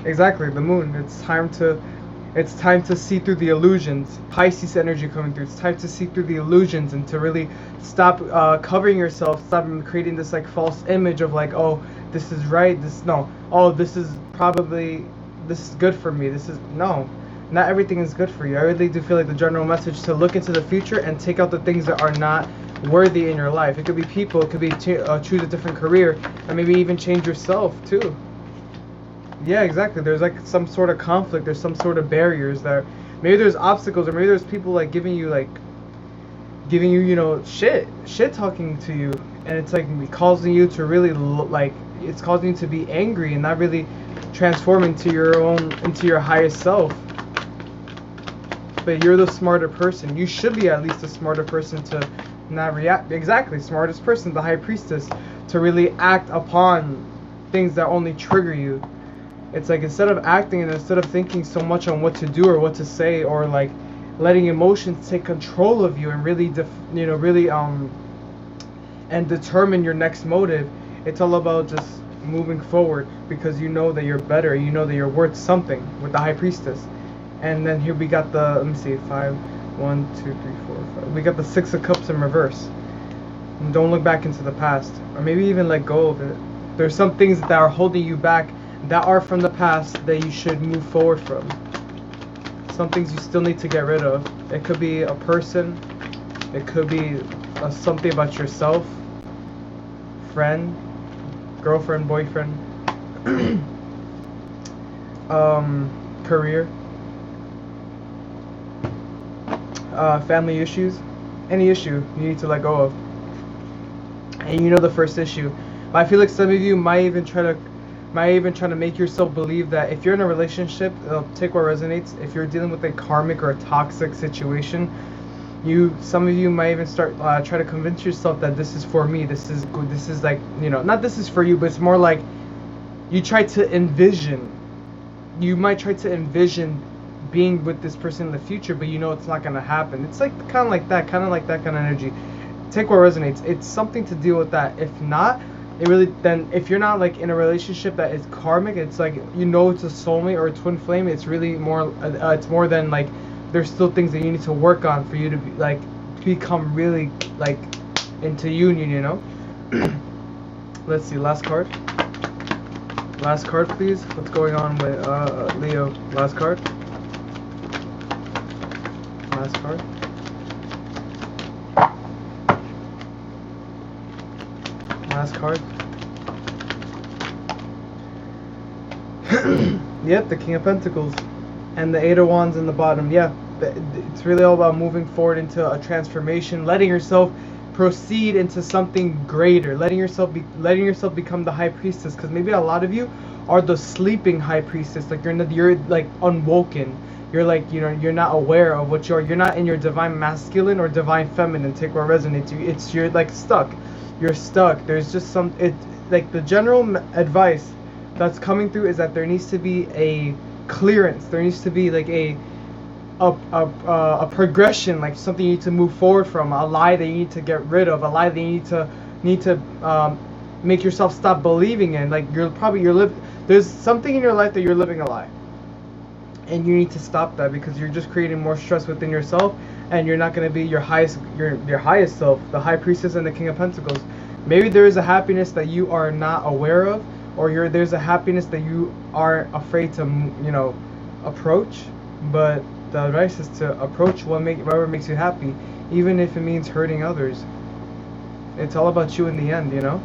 Exactly, the moon. It's time to see through the illusions. Pisces energy coming through. It's time to see through the illusions and to really stop covering yourself, stop creating this like false image of like, oh, this is right, this is good for me. This is, no, not everything is good for you. I really do feel like the general message to look into the future and take out the things that are not worthy in your life. It could be people, it could be choose a different career, and maybe even change yourself too. Yeah, exactly. There's like some sort of conflict. There's some sort of barriers there. Maybe there's obstacles, or maybe there's people like giving you, you know, shit talking to you, and it's like causing you to really it's causing you to be angry and not really transform into your highest self. But you're the smarter person. You should be at least a smarter person to not react. Exactly, smartest person, the high priestess, to really act upon things that only trigger you. It's like, instead of acting and instead of thinking so much on what to do or what to say, or like letting emotions take control of you and really and determine your next motive, it's all about just moving forward, because you know that you're better, you know that you're worth something with the high priestess. And then here we got the, let me see, 5, 1, 2, 3, 4, 5. We got the 6 of Cups in reverse. And don't look back into the past, or maybe even let go of it. There's some things that are holding you back that are from the past that you should move forward from. Some things you still need to get rid of. It could be a person, it could be something about yourself, friend, girlfriend, boyfriend, career, family issues, any issue you need to let go of. And you know the first issue. But I feel like some of you might even try to might even try to make yourself believe that if you're in a relationship, take what resonates. If you're dealing with a karmic or a toxic situation, some of you might even start try to convince yourself that this is for me, this is good, this is like, you know, not this is for you, but it's more like you might try to envision being with this person in the future, but you know it's not going to happen. It's like kind of like that kind of energy. Take what resonates. It's something to deal with that. If not, then if you're not like in a relationship that is karmic, it's like, you know, it's a soulmate or a twin flame, it's really more it's more than like, there's still things that you need to work on for you to be, like, become really like into union, you know. Let's see, last card, please. What's going on with Leo? Last card. Yep, the King of Pentacles and the Eight of Wands in the bottom. Yeah, it's really all about moving forward into a transformation, letting yourself proceed into something greater, letting yourself become the High Priestess, because maybe a lot of you are the sleeping High Priestess. Like you're like unwoken. You're like, you know, you're not aware of what you're not in your divine masculine or divine feminine. Take what resonates. You're like stuck. You're stuck. There's just like the general advice that's coming through is that there needs to be a clearance. There needs to be like a progression, like something you need to move forward from, a lie that you need to get rid of, a lie that you need to make yourself stop believing in. Like there's something in your life that you're living a lie, and you need to stop that, because you're just creating more stress within yourself, and you're not going to be your highest self, the High Priestess and the King of Pentacles. Maybe there is a happiness that you are not aware of, or there's a happiness that you are afraid to, you know, approach. But the advice is to approach whatever makes you happy, even if it means hurting others. It's all about you in the end, you know,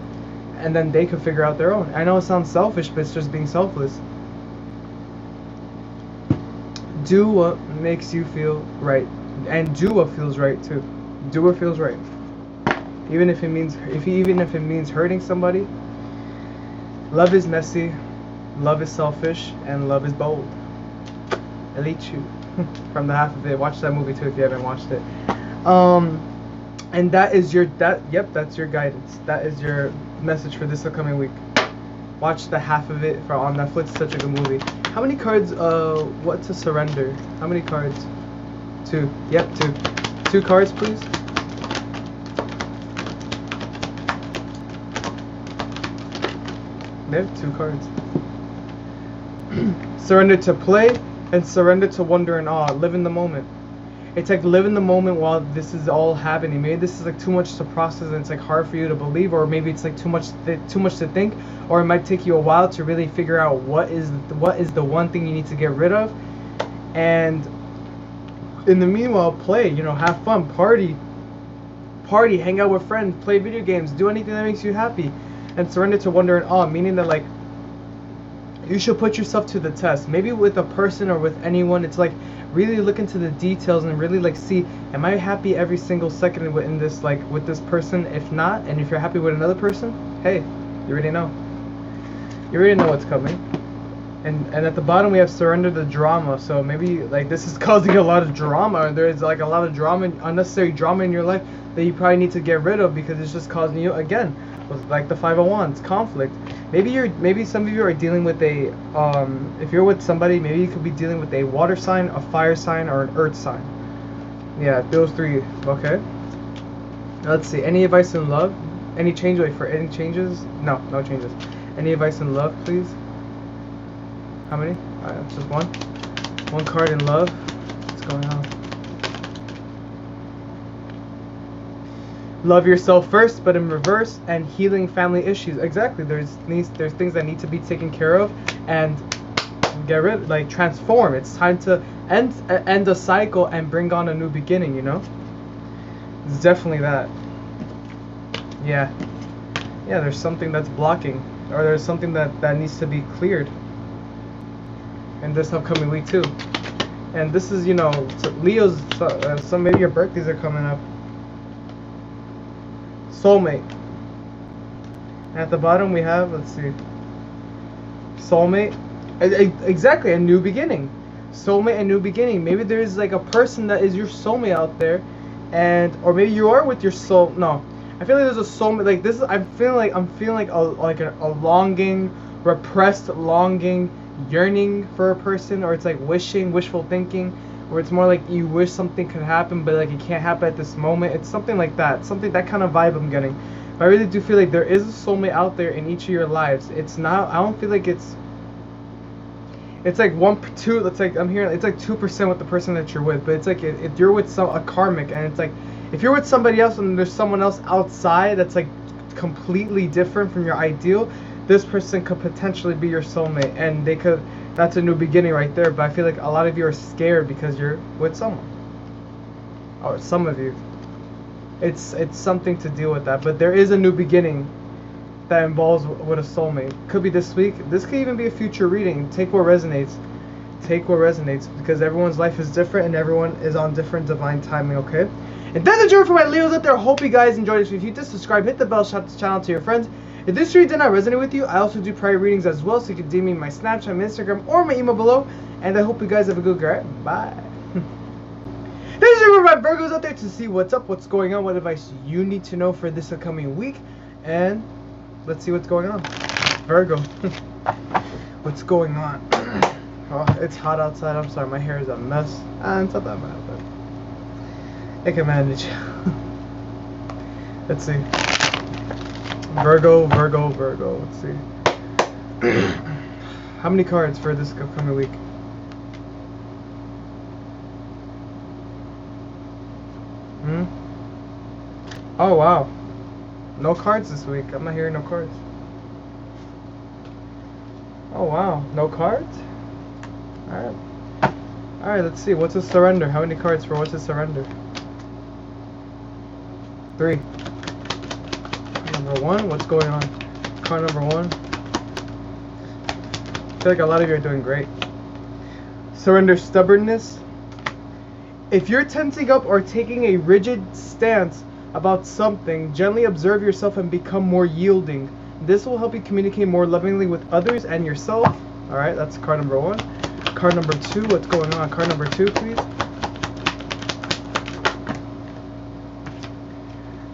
and then they can figure out their own. I know it sounds selfish, but it's just being selfless. Do what makes you feel right, and do what feels right too. Do what feels right, even if it means hurting somebody. Love is messy, love is selfish, and love is bold. Elite you. From the Half of It. Watch that movie too if you haven't watched it. And that's your guidance. That is your message for this upcoming week. Watch The Half of It on Netflix. Such a good movie. How many cards? What to surrender? How many cards? 2. Yep, 2. 2 cards, please. There, 2 cards. Surrender to play and surrender to wonder and awe. Live in the moment. It's like live in the moment while this is all happening. Maybe this is like too much to process and it's like hard for you to believe, or maybe it's like too much to think, or it might take you a while to really figure out what is the one thing you need to get rid of. And in the meanwhile, play, you know, have fun, party, hang out with friends, play video games, do anything that makes you happy, and surrender to wonder and awe, meaning that like you should put yourself to the test. Maybe with a person or with anyone, it's like really look into the details and really like see, am I happy every single second in this, like with this person? If not, and if you're happy with another person, hey, you already know. You already know what's coming. And at the bottom we have surrender the drama. So maybe like this is causing a lot of drama, or there's like a lot of drama, unnecessary drama in your life that you probably need to get rid of, because it's just causing you, again, with like the 5 of Wands, conflict. Maybe some of you are dealing with a if you're with somebody, maybe you could be dealing with a water sign, a fire sign, or an earth sign. Yeah, those 3. Okay. Let's see. Any advice in love? Any change? Wait, for any changes? No changes. Any advice in love, please? How many? Alright, just one. One card in love. What's going on? Love yourself first, but in reverse, and healing family issues. Exactly. There's things that need to be taken care of and get rid, like transform. It's time to end a cycle and bring on a new beginning, you know? It's definitely that. Yeah, there's something that's blocking, or there's something that needs to be cleared in this upcoming week too. And this is, you know, Leo's, some maybe your birthdays are coming up. Soulmate. At the bottom we have, let's see, Soulmate. Exactly, a new beginning. Soulmate, a new beginning. Maybe there's like a person that is your soulmate out there, or maybe you are with your soul. No, I feel like there's a soulmate. Like this is, I'm feeling like a longing, repressed longing, yearning for a person, or it's like wishful thinking, or it's more like you wish something could happen, but like it can't happen at this moment. It's something like that. Something, that kind of vibe I'm getting. But I really do feel like there is a soulmate out there in each of your lives. It's not. I don't feel like it's like 2. It's like I'm hearing it's like 2% with the person that you're with, but it's like if you're with a karmic, and it's like if you're with somebody else and there's someone else outside that's like completely different from your ideal, this person could potentially be your soulmate, and they could. That's a new beginning right there. But I feel like a lot of you are scared because you're with someone, or some of you. It's something to deal with that, but there is a new beginning that involves with a soulmate. Could be this week. This could even be a future reading. Take what resonates. Take what resonates, because everyone's life is different and everyone is on different divine timing, okay? And that's the journey for my Leos out there. Hope you guys enjoyed this. If you did, subscribe, hit the bell, shout this channel to your friends. If this reading did not resonate with you, I also do private readings as well, so you can DM me my Snapchat, my Instagram, or my email below. And I hope you guys have a good day. Bye. This is for my Virgos out there to see what's up, what's going on, what advice you need to know for this upcoming week, and let's see what's going on. Virgo, what's going on? Oh, it's hot outside. I'm sorry, my hair is a mess. It's not that bad, but I can manage. Let's see. Virgo. Let's see. How many cards for this upcoming week? Oh wow, no cards this week. I'm not hearing no cards. Oh wow, no cards? Alright, let's see. What's a surrender? How many cards for what's a surrender? 3. Number 1, what's going on? Card number 1. I feel like a lot of you are doing great. Surrender stubbornness. If you're tensing up or taking a rigid stance about something, gently observe yourself and become more yielding. This will help you communicate more lovingly with others and yourself. Alright, that's card number 1. Card number 2, what's going on? Card number 2, please.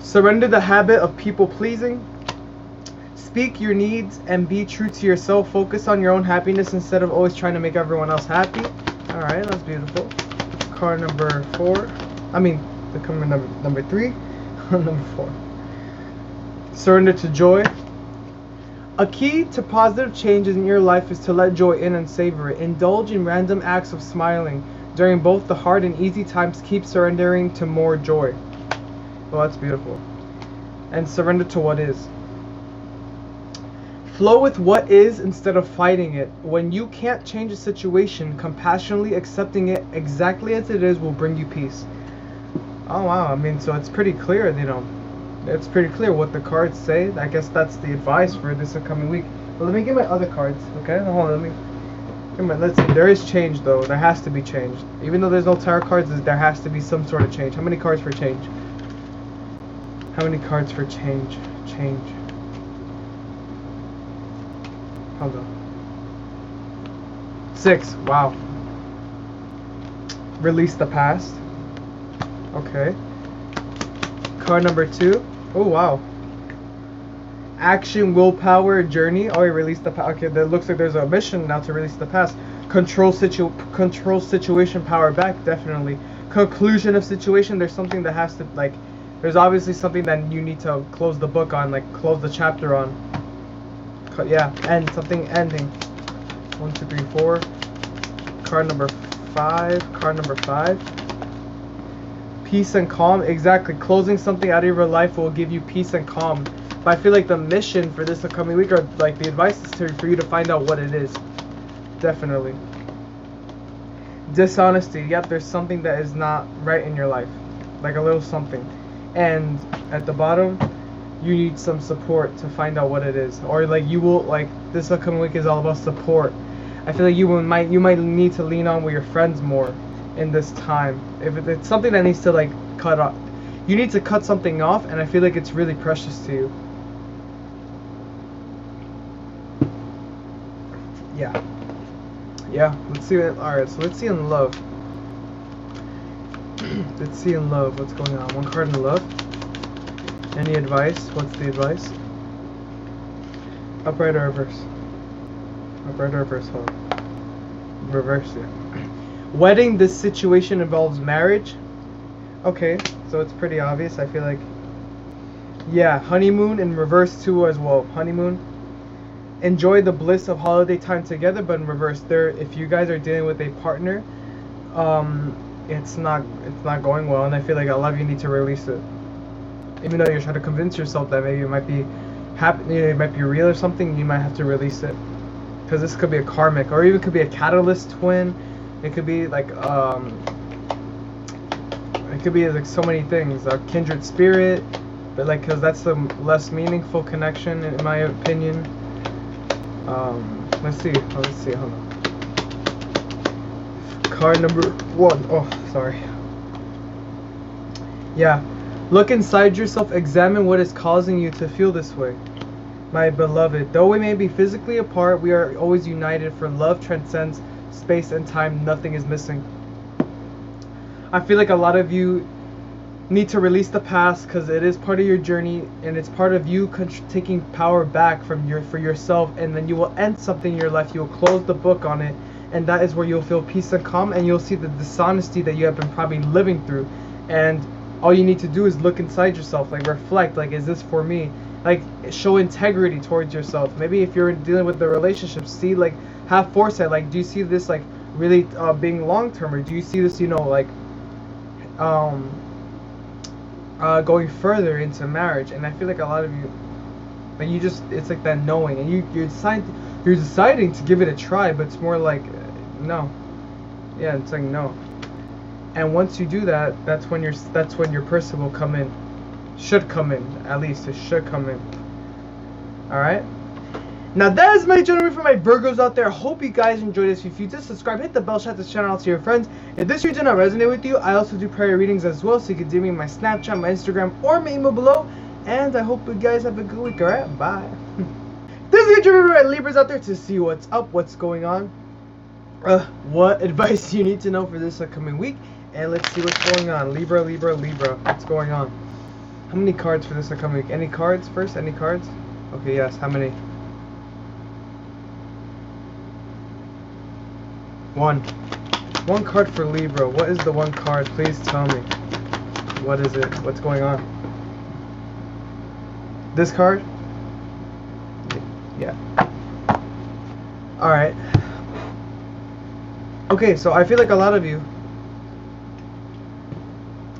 Surrender the habit of people pleasing. Speak your needs and be true to yourself. Focus on your own happiness instead of always trying to make everyone else happy. Alright, that's beautiful. Card number 4. I mean, the card number 3. Number 4. Surrender to joy. A key to positive changes in your life is to let joy in and savor it. Indulge in random acts of smiling. During both the hard and easy times, keep surrendering to more joy. Well, that's beautiful. And surrender to what is. Flow with what is instead of fighting it. When you can't change a situation, compassionately accepting it exactly as it is will bring you peace. Oh wow, I mean, so it's pretty clear, you know. It's pretty clear what the cards say. I guess that's the advice for this upcoming week. But let me get my other cards, okay? Hold on, let's see. There is change, though. There has to be change. Even though there's no tarot cards, there has to be some sort of change. How many cards for change? How many cards for change? Change. Hold on. 6. Wow. Release the past. Okay. Card number 2. Oh wow. Action, willpower, journey. Oh, you released the past. Okay, that looks like there's a mission now to release the past. Control situation, power back. Definitely. Conclusion of situation. There's something that has to, like, there's obviously something that you need to close the book on, like close the chapter on. Yeah, end, something ending. 1, 2, 3, 4. Card number 5. Card number 5. Peace and calm. Exactly. Closing something out of your life will give you peace and calm. But I feel like the mission for this upcoming week, or like the advice is for you to find out what it is. Definitely. Dishonesty. Yep, there's something that is not right in your life. Like a little something. And at the bottom, you need some support to find out what it is. Or like you will, like this upcoming week is all about support. I feel like you might need to lean on with your friends more in this time. If it's something that needs to like cut off, you need to cut something off, and I feel like it's really precious to you. Yeah, let's see. Alright, so let's see in love. Let's see in love what's going on. One card in love. Any advice? What's the advice? Upright or reverse? Upright or reverse? Hold on. Reverse, yeah. Wedding, this situation involves marriage. Okay, so it's pretty obvious. I feel like, yeah, honeymoon in reverse too as well. Honeymoon. Enjoy the bliss of holiday time together, but in reverse. There, if you guys are dealing with a partner, it's not going well, and I feel like a lot of you need to release it. Even though you're trying to convince yourself that maybe it might be happy, it might be real or something, you might have to release it, because this could be a karmic, or even could be a catalyst twin. It could be like it could be like so many things, a kindred spirit, but like, because that's the less meaningful connection in my opinion. Let's see, hold on. Card number 1. Oh, sorry. Yeah. Look inside yourself, examine what is causing you to feel this way. My beloved, though we may be physically apart, we are always united, for love transcends space and time. Nothing is missing. I feel like a lot of you need to release the past, because it is part of your journey, and it's part of you taking power back for yourself, and then you will end something in your life. You will close the book on it, and that is where you'll feel peace and calm, and you'll see the dishonesty that you have been probably living through. And all you need to do is look inside yourself, like reflect, like, is this for me? Like, show integrity towards yourself. Maybe if you're dealing with the relationship, see, like, have foresight. Like, do you see this like really being long term, or do you see this, you know, like going further into marriage? And I feel like a lot of you, like, you just, it's like that knowing, and you're deciding to give it a try, but it's more like no. Yeah, it's like no. And once you do that, that's when your person will come in. Should come in, at least. It should come in. Alright? Now that is my gentlemen for my Virgos out there. Hope you guys enjoyed this. If you did, subscribe, hit the bell, shout this channel out to your friends. If this video did not resonate with you, I also do prayer readings as well, so you can DM me my Snapchat, my Instagram, or my email below. And I hope you guys have a good week. Alright? Bye. This is your my Libras out there to see what's up, what's going on. What advice you need to know for this upcoming week. And let's see what's going on. Libra, Libra, Libra. What's going on? How many cards for this upcoming week? Any cards first? Any cards? Okay, yes. How many? 1. 1 card for Libra. What is the 1 card? Please tell me. What is it? What's going on? This card? Yeah. Alright. Okay, so I feel like a lot of you,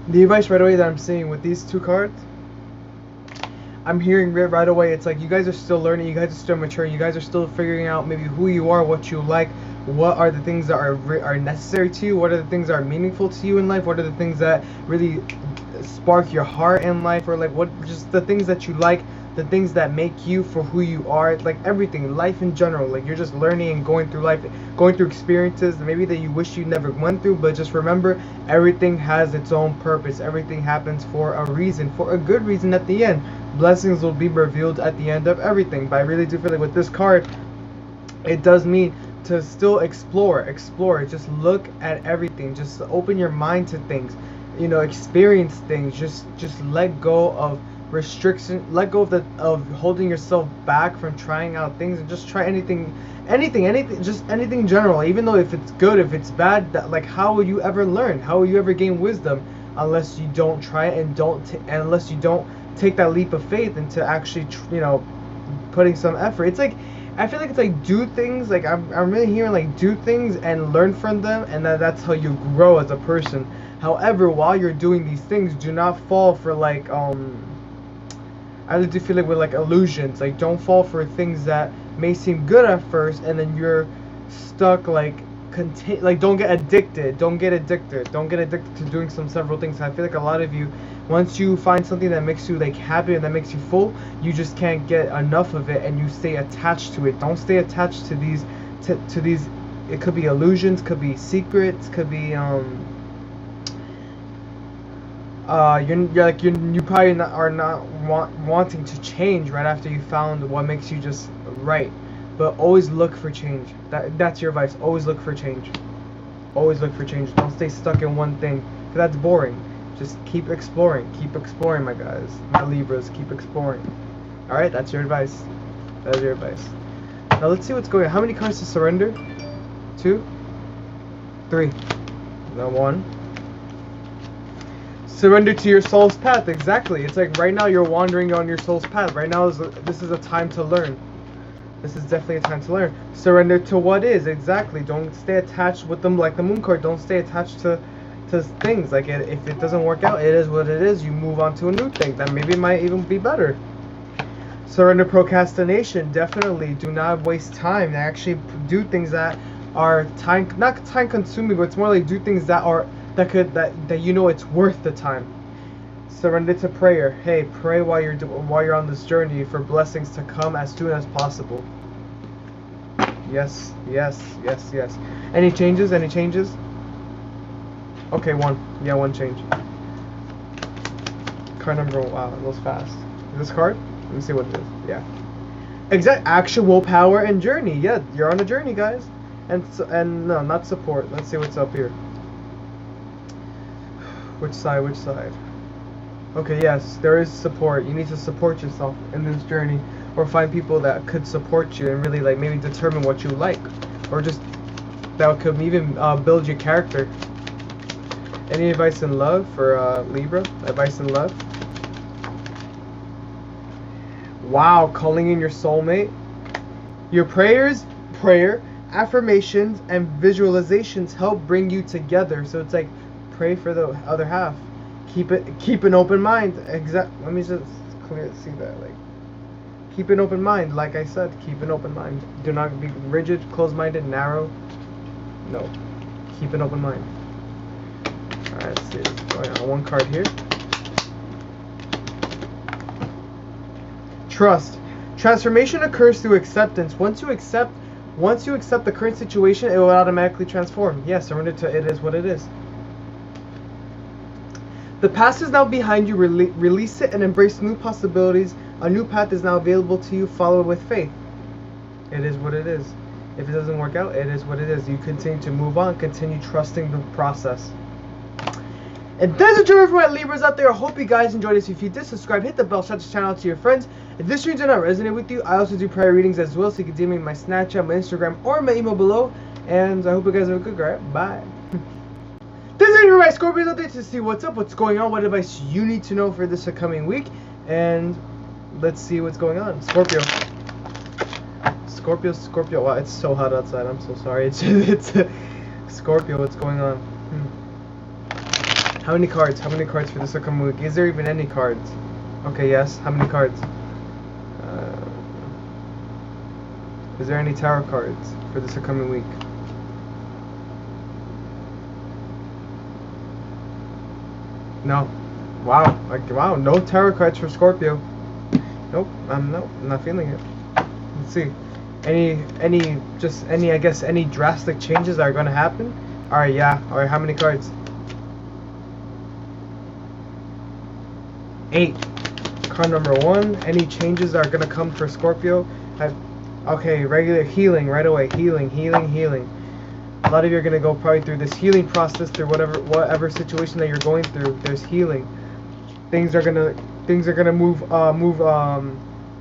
the advice right away that I'm seeing with these 2 cards, I'm hearing right away, it's like you guys are still learning, you guys are still maturing, you guys are still figuring out maybe who you are, what you like, what are the things that are necessary to you, what are the things that are meaningful to you in life, what are the things that really spark your heart in life, or like what, just the things that you like, the things that make you for who you are, like everything, life in general. Like, you're just learning and going through life, going through experiences maybe that you wish you never went through, but just remember, everything has its own purpose. Everything happens for a reason, for a good reason at the end. Blessings will be revealed at the end of everything. But I really do feel like with this card, it does mean to still explore, just look at everything, just open your mind to things, you know, experience things, just let go of restriction, let go of holding yourself back from trying out things, and just try anything, just anything in general. Even though if it's good, if it's bad, that, like, how will you ever learn, how will you ever gain wisdom unless you don't try it, and unless you don't take that leap of faith into actually you know, putting some effort. It's like, I feel like it's like, do things, like I'm really hearing like do things and learn from them, and that's how you grow as a person. However, while you're doing these things, do not fall for like I really do feel like with like illusions. Like, don't fall for things that may seem good at first, and then you're stuck, like don't get addicted. Don't get addicted to doing several things. I feel like a lot of you, once you find something that makes you like happy and that makes you full, you just can't get enough of it, and you stay attached to it. Don't stay attached to these to these. It could be illusions, could be secrets, could be you probably are not wanting to change right after you found what makes you just right. but always look for change. That's your advice. Always look for change. Always look for change. Don't stay stuck in one thing, because that's boring. Just keep exploring. Keep exploring, my guys. My Libras, keep exploring. Alright, that's your advice. That's your advice. Now let's see what's going on. How many cards to surrender? 2? 3. Now 1. Surrender to your soul's path. Exactly. It's like right now you're wandering on your soul's path. Right now this is a time to learn. This is definitely a time to learn. Surrender to what is. Exactly. Don't stay attached with them like the moon card. Don't stay attached to things. Like if it doesn't work out, it is what it is. You move on to a new thing that maybe might even be better. Surrender procrastination. Definitely do not waste time. Actually do things that are not time consuming, but it's more like do things that are that you know it's worth the time. Surrender to prayer. Hey, pray while you're on this journey for blessings to come as soon as possible. Yes, yes, yes, yes. Any changes? Any changes? Okay, 1. Yeah, 1 change. Card number, wow, that was fast. Is this card? Let me see what it is. Yeah. Actual power and journey. Yeah, you're on a journey, guys. And no, not support. Let's see what's up here. Which side? Which side? Okay, yes, there is support. You need to support yourself in this journey, or find people that could support you and really like maybe determine what you like, or just that could even build your character. Any advice in love for Libra? Advice in love? Wow, calling in your soulmate. Your prayer, affirmations, and visualizations help bring you together. So it's like pray for the other half. Keep an open mind. Let me just see that. Like, keep an open mind. Like I said, keep an open mind. Do not be rigid, closed-minded, narrow. No, keep an open mind. All right, let's see what's going on. 1 card here. Trust. Transformation occurs through acceptance. Once you accept the current situation, it will automatically transform. Yes, surrender to it is what it is. The past is now behind you. Release it and embrace new possibilities. A new path is now available to you. Follow it with faith. It is what it is. If it doesn't work out, it is what it is. You continue to move on. Continue trusting the process. And that's it for my Libras out there. I hope you guys enjoyed this. If you did, subscribe, hit the bell, shout this channel out to your friends. If this reading did not resonate with you, I also do prayer readings as well, so you can DM me my Snapchat, my Instagram, or my email below. And I hope you guys have a good day. Bye. This is your Scorpios out there to see what's up, what's going on, what advice you need to know for this upcoming week. And let's see what's going on. Scorpio. Wow, it's so hot outside. I'm so sorry. It's Scorpio, what's going on? How many cards? How many cards for this upcoming week? Is there even any cards? Okay, yes. How many cards? Is there any tarot cards for this upcoming week? No. Wow. Like, wow. No tarot cards for Scorpio. Nope. I'm not feeling it. Let's see. Any I guess any drastic changes that are gonna happen? Alright, yeah. Alright, how many cards? 8. Card number 1. Any changes that are gonna come for Scorpio? Okay, regular healing right away. Healing. A lot of you are gonna go probably through this healing process through whatever situation that you're going through. There's healing. Things are gonna move,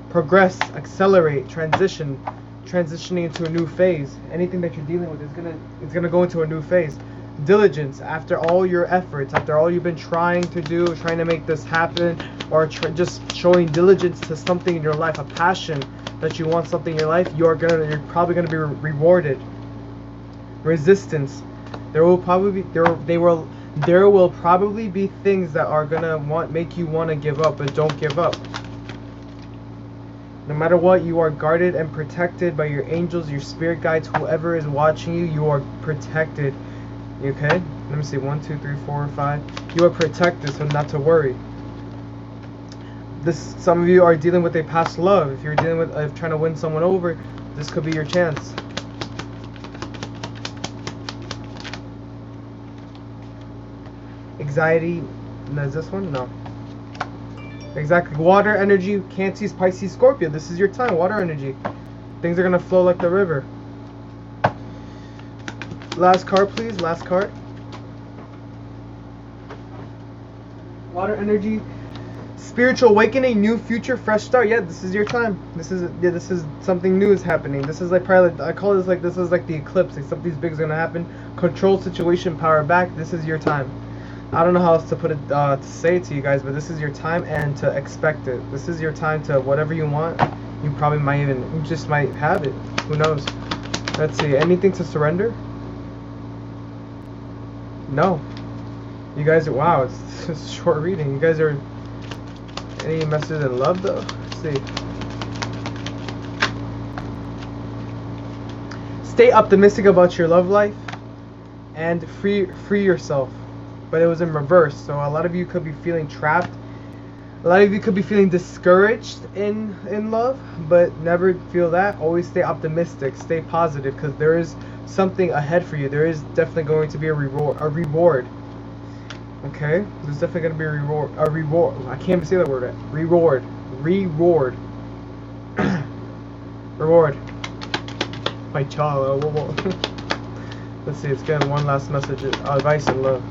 progress, accelerate, transitioning into a new phase. Anything that you're dealing with is gonna go into a new phase. Diligence. After all your efforts, after all you've been trying to make this happen, or just showing diligence to something in your life, a passion that you want something in your life, you're probably gonna be rewarded. Resistance. There will probably be things that are gonna make you want to give up, but don't give up. No matter what, you are guarded and protected by your angels, your spirit guides, whoever is watching you. You are protected. Okay? Let me see. 1, 2, 3, 4, 5. You are protected, so not to worry. Some of you are dealing with a past love. If you're dealing with trying to win someone over, this could be your chance. Anxiety. No, is this one? No. Exactly. Water energy. Cancer, Pisces, Scorpio. This is your time. Water energy. Things are gonna flow like the river. Last card, please. Last card. Water energy. Spiritual awakening, new future, fresh start. Yeah, this is your time. This is something new is happening. This is like probably, I call this like, this is like the eclipse. Like something's big is gonna happen. Control situation, power back. This is your time. I don't know how else to put it, to say it to you guys, but this is your time and to expect it. This is your time to whatever you want. You probably might even, you just might have it. Who knows? Let's see. Anything to surrender? No. You guys are, wow, it's a short reading. You guys are, any messages in love though? Let's see. Stay optimistic about your love life and free yourself. But it was in reverse, so a lot of you could be feeling trapped. A lot of you could be feeling discouraged in love, but never feel that. Always stay optimistic, stay positive, because there is something ahead for you. There is definitely going to be a reward. Okay, there's definitely going to be a reward. I can't even say that word yet. Reward. Reward. My child. Let's see, it's getting one last message. Advice and love.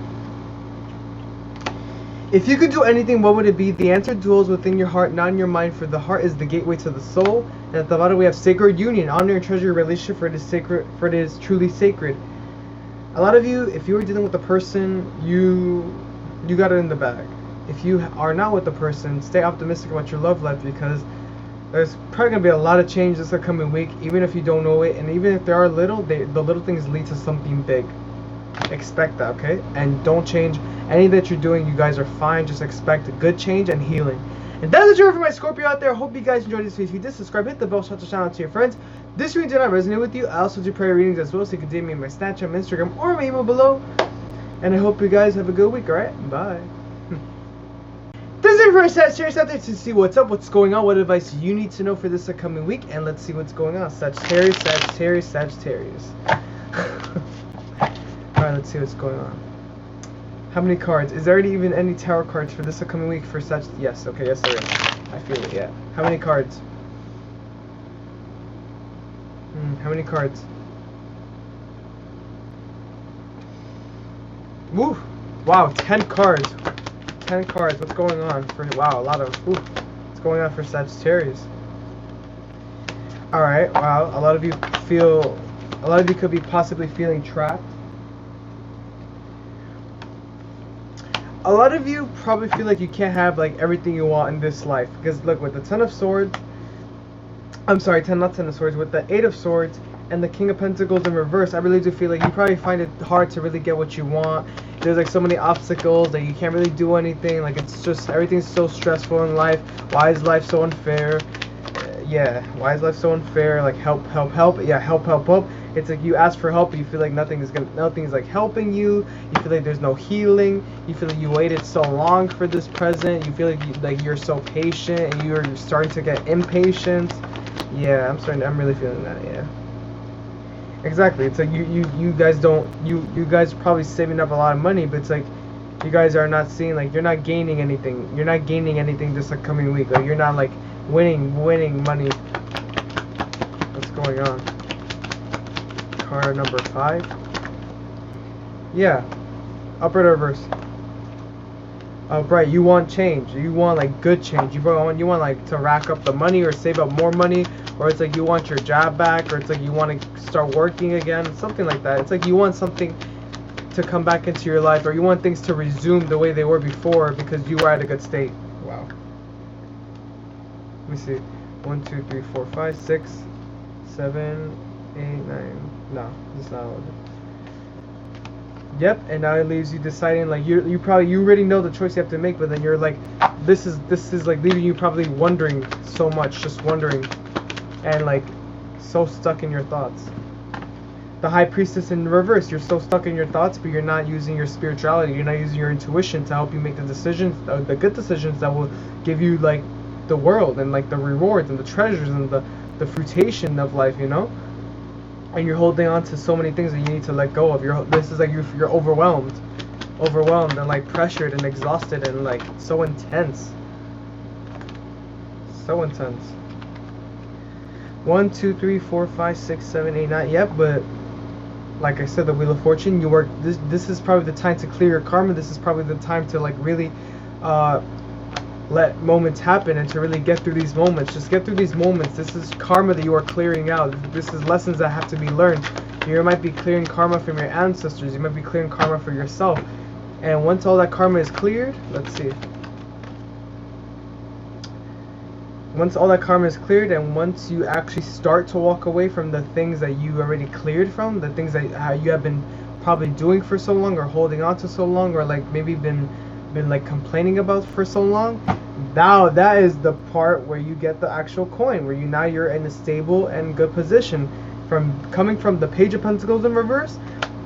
If you could do anything, what would it be? The answer dwells within your heart, not in your mind, for the heart is the gateway to the soul. And at the bottom we have sacred union. Honor and treasure your relationship, for it is sacred, for it is truly sacred. A lot of you, if you were dealing with a person, you got it in the bag. If you are not with the person, stay optimistic about your love life, because there's probably going to be a lot of change this upcoming week, even if you don't know it. And even if there are little, the little things lead to something big. Expect that, okay? And don't change anything that you're doing. You guys are fine. Just expect good change and healing. And that's the truth for my Scorpio out there. Hope you guys enjoyed this video. If you did, subscribe, hit the bell, shout the channel to your friends. This reading did not resonate with you, I also do prayer readings as well, so you can DM me on my Snapchat, my Instagram, or my email below. And I hope you guys have a good week, alright? Bye. This is it for Sagittarius out there to see what's up, what's going on, what advice you need to know for this upcoming week, and let's see what's going on. Sagittarius, Sagittarius, Sagittarius. Alright, let's see what's going on. How many cards? Is there even any tarot cards for this upcoming week for Sag? Yes, okay, yes there is. I feel it, yeah. How many cards? How many cards? Woo! Wow, 10 cards. 10 cards. What's going on? Wow, a lot of. What's going on for Sagittarius? Alright, wow. A lot of you could be possibly feeling trapped. A lot of you probably feel like you can't have like everything you want in this life, because look, with the Ten of Swords, not Ten of Swords, with the Eight of Swords and the King of Pentacles in reverse, I really do feel like you probably find it hard to really get what you want. There's like so many obstacles that you can't really do anything. Like it's just, everything's so stressful in life. Why is life so unfair? Yeah, why is life so unfair? Like help. Yeah, help. It's like you ask for help, but you feel like nothing's like helping you. You feel like there's no healing. You feel like you waited so long for this present. You feel like you're so patient, and you're starting to get impatient. Yeah, I'm really feeling that. Yeah, exactly. It's like you guys are probably saving up a lot of money, but it's like you guys are not seeing, like you're not gaining anything. You're not gaining anything this upcoming week. Like you're not like winning money. What's going on? Card number 5. Yeah, upright or reverse. Right, you want change. You want like good change. You want like to rack up the money or save up more money, or it's like you want your job back, or it's like you want to start working again, something like that. It's like you want something to come back into your life, or you want things to resume the way they were before because you were at a good state. Wow. Let me see. 1, 2, 3, 4, 5, 6, 7, 8, 9. No, it's not all of it. Yep, and now it leaves you deciding, like you already know the choice you have to make, but then you're like, this is like leaving you probably wondering so much, just wondering, and like so stuck in your thoughts. The High Priestess in reverse, you're so stuck in your thoughts, but you're not using your spirituality, you're not using your intuition to help you make the decisions, the good decisions that will give you like the world and like the rewards and the treasures and the fruition of life, you know. And you're holding on to so many things that you need to let go of. This is like you're overwhelmed and like pressured and exhausted and like so intense. 1, 2, 3, 4, 5, 6, 7, 8, 9. Yep, but like I said, the Wheel of Fortune, you work. This is probably the time to clear your karma. This is probably the time to like really let moments happen and to really get through these moments. Just get through these moments. This is karma that you are clearing out. This is lessons that have to be learned. You might be clearing karma from your ancestors. You might be clearing karma for yourself. And once all that karma is cleared, let's see. Once all that karma is cleared, and once you actually start to walk away from the things that you already cleared from, the things that you have been probably doing for so long, or holding on to so long, or like maybe been like complaining about for so long, now that is the part where you get the actual coin, where you're in a stable and good position. From coming from the Page of Pentacles in reverse,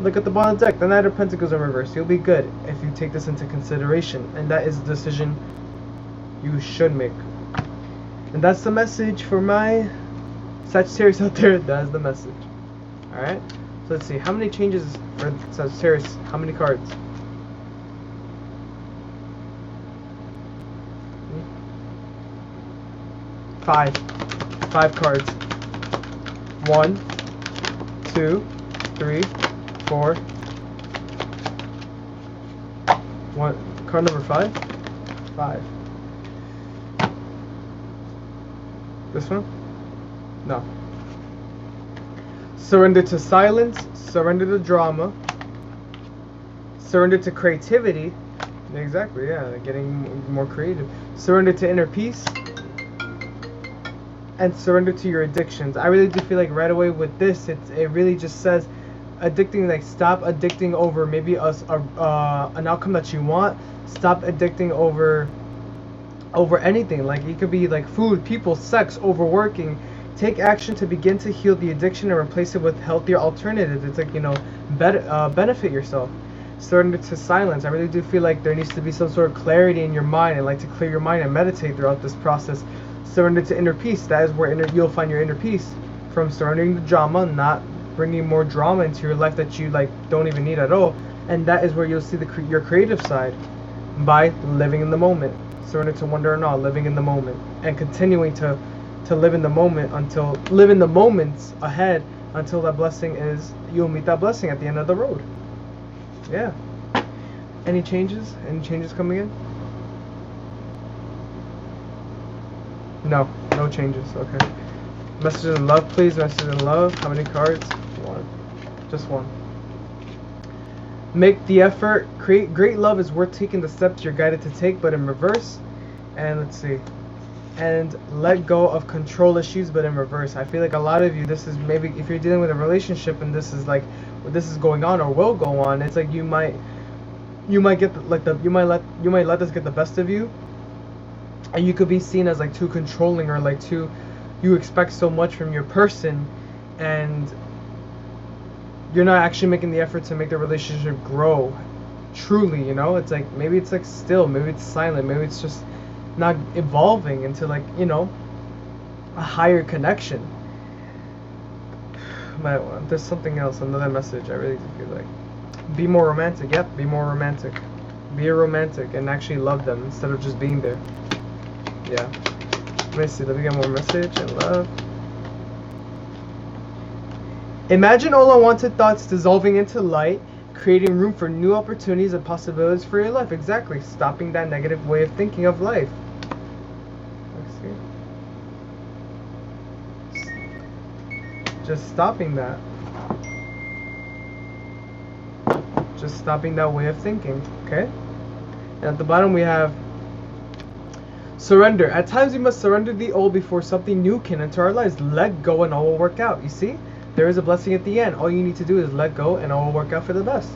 look at the bottom of the deck, the Knight of Pentacles in reverse. You'll be good if you take this into consideration, and that is the decision you should make. And that's the message for my Sagittarius out there. That is the message. Alright, so let's see, how many changes for Sagittarius? How many cards? Five cards. 1, 2, 3, 4. Card number 5. 5. This one? No. Surrender to silence. Surrender to drama. Surrender to creativity. Exactly, yeah, getting more creative. Surrender to inner peace. And surrender to your addictions. I really do feel like right away with this, it really just says addicting, like stop addicting over maybe an outcome that you want. Stop addicting over anything. Like it could be like food, people, sex, overworking. Take action to begin to heal the addiction and replace it with healthier alternatives. It's like, you know, benefit yourself. Surrender to silence. I really do feel like there needs to be some sort of clarity in your mind, and like to clear your mind and meditate throughout this process. Surrender to inner peace. That is where you'll find your inner peace, from surrendering to drama, not bringing more drama into your life that you like don't even need at all. And that is where you'll see your creative side, by living in the moment. Surrender to wonder and awe, living in the moment, and continuing to live in the moment live in the moments ahead until that blessing is, you'll meet that blessing at the end of the road. Yeah. Any changes? Any changes coming in? No changes. Okay. Messages in love, please. Messages in love. How many cards? 1. Just 1. Make the effort. Great love is worth taking the steps you're guided to take, but in reverse. And let's see. And let go of control issues, but in reverse. I feel like a lot of you, this is maybe if you're dealing with a relationship and this is like, this is going on or will go on, it's like you might get you might let this get the best of you. And you could be seen as like too controlling, or like you expect so much from your person, and you're not actually making the effort to make the relationship grow truly, you know? It's like, maybe it's like still, maybe it's silent, maybe it's just not evolving into like, you know, a higher connection. But there's something else, another message I really do feel like. Be more romantic. Yep, be more romantic. Be a romantic and actually love them instead of just being there. Yeah. Let me see, let me get more message and love. Imagine all unwanted thoughts dissolving into light, creating room for new opportunities and possibilities for your life. Exactly. Stopping that negative way of thinking of life. Let's see. Just stopping that. Just stopping that way of thinking. Okay? And at the bottom we have surrender. At times we must surrender the old before something new can enter our lives. Let go and all will work out. You see? There is a blessing at the end. All you need to do is let go and all will work out for the best.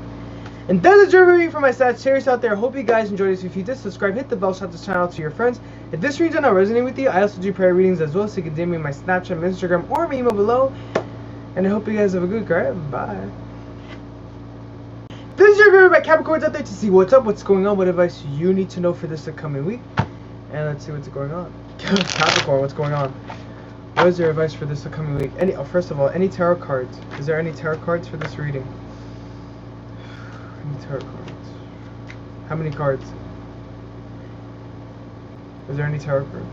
And that is your review for my Sagittarius out there. Hope you guys enjoyed this. If you did, subscribe, hit the bell, shout this channel out to your friends. If this reading did not resonate with you, I also do prayer readings as well, so you can DM me my Snapchat, my Instagram, or my email below. And I hope you guys have a good day. Bye. This is your review by Capricorns out there to see what's up, what's going on, what advice you need to know for this upcoming week. And let's see what's going on. Capricorn, what's going on? What is your advice for this upcoming week? First of all, any tarot cards? Is there any tarot cards for this reading? Any tarot cards? How many cards? Is there any tarot cards?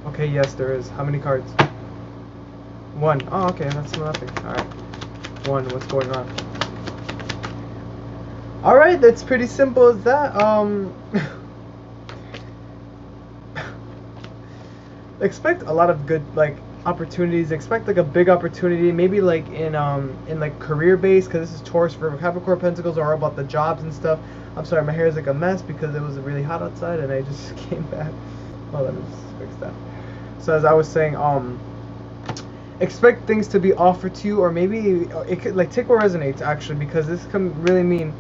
Okay, yes, there is. How many cards? 1. Oh, okay, that's nothing. Alright. 1, what's going on? Alright, that's pretty simple as that. Expect a lot of good, like, opportunities. Expect, like, a big opportunity, maybe, like, in like, career base, because this is Taurus for Capricorn. Pentacles are all about the jobs and stuff. I'm sorry, my hair is, like, a mess because it was really hot outside, and I just came back. Well, let me just fix that. So, as I was saying, expect things to be offered to you, or maybe it could, like, take what resonates, actually, because this can really mean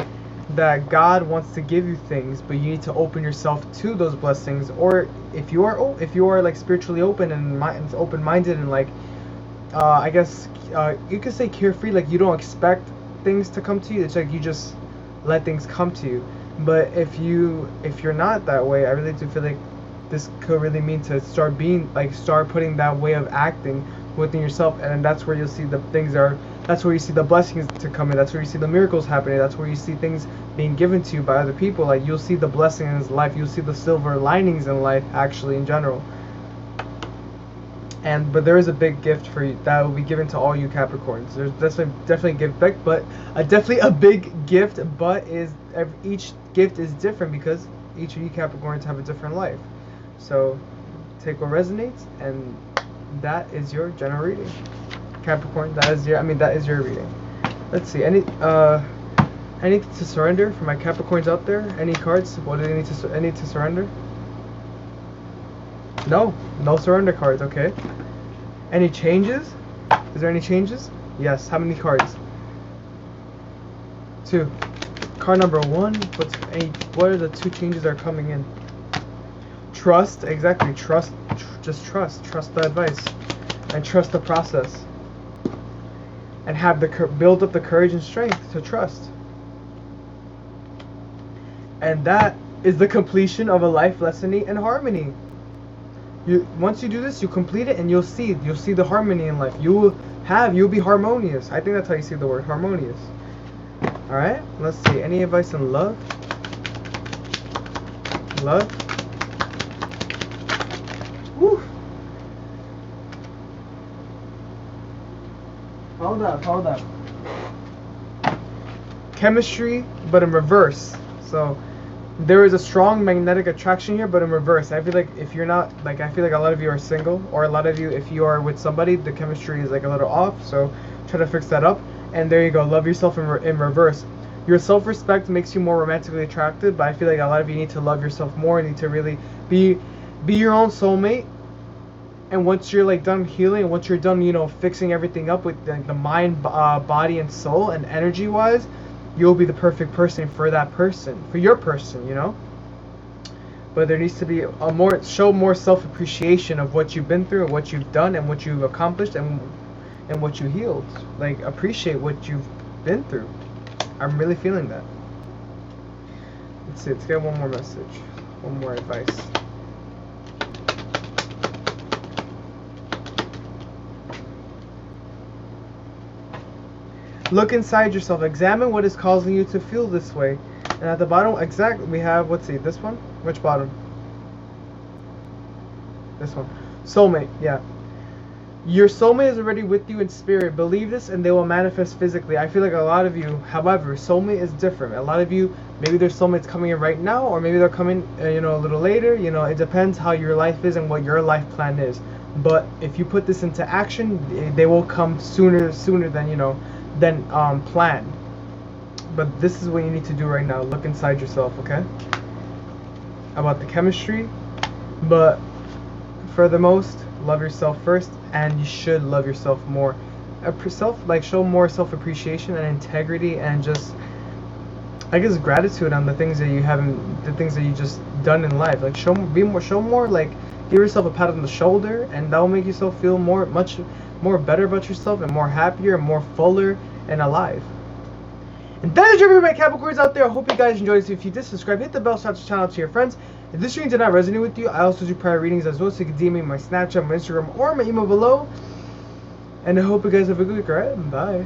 that God wants to give you things, but you need to open yourself to those blessings. Or if you are like spiritually open and open-minded and like I guess you could say carefree, like you don't expect things to come to you. It's like you just let things come to you. But if you're not that way, I really do feel like this could really mean to start putting that way of acting within yourself, and that's where you'll see that's where you see the blessings to come in. That's where you see the miracles happening. That's where you see things being given to you by other people. Like, you'll see the blessings in life. You'll see the silver linings in life, actually, in general. But there is a big gift for you that will be given to all you Capricorns. There's definitely a gift back, but definitely a big gift. But each gift is different because each of you Capricorns have a different life. So take what resonates, and that is your general reading. Capricorn, that is your reading. Let's see, anything to surrender for my Capricorns out there? Any cards? What do they need to surrender? No surrender cards. Okay. Any changes? Is there any changes? Yes. How many cards? 2. Card number 1. What are the 2 changes that are coming in? Trust. Exactly. Trust. Just trust. Trust the advice, and trust the process. And have build up the courage and strength to trust. And that is the completion of a life lesson in harmony. Once you do this, you complete it, and you'll see the harmony in life. You'll be harmonious. I think that's how you see the word harmonious. All right. Let's see. Any advice on love? Love. Woo. Hold up. Chemistry, but in reverse. So there is a strong magnetic attraction here, but in reverse. I feel like if you're not, like, I feel like a lot of you are single, or a lot of you, if you are with somebody, the chemistry is like a little off. So try to fix that up. And there you go. Love yourself in reverse. Your self-respect makes you more romantically attracted, but I feel like a lot of you need to love yourself more. You need to really be your own soulmate. And once you're like done healing, and once you're done, fixing everything up with the mind, body, and soul, and energy-wise, you'll be the perfect person for that person, for your person, But there needs to be show more self-appreciation of what you've been through, and what you've done, and what you've accomplished, and what you healed. Like, appreciate what you've been through. I'm really feeling that. Let's see. Let's get one more message, one more advice. Look inside yourself. Examine what is causing you to feel this way. And at the bottom, exactly, we have, let's see, this one? Which bottom? This one. Soulmate, yeah. Your soulmate is already with you in spirit. Believe this, and they will manifest physically. I feel like a lot of you, however, soulmate is different. A lot of you, maybe their soulmate's coming in right now, or maybe they're coming, a little later. It depends how your life is and what your life plan is. But if you put this into action, they will come sooner than planned. But this is what you need to do right now. Look inside yourself, okay? About the chemistry, but for the most, love yourself first, and you should love yourself more. Show more self-appreciation and integrity, and just, I guess, gratitude on the things that you haven't, the things that you just done in life. Like, show more, like, give yourself a pat on the shoulder, and that will make yourself feel much more better about yourself, and more happier, and more fuller, and alive. And that is your my Capricorns out there. I hope you guys enjoyed this. If you did, subscribe, hit the bell, shout the channel out to your friends. If this reading did not resonate with you, I also do prior readings as well, so you can DM me my Snapchat, my Instagram, or my email below. And I hope you guys have a good week, alright? Bye.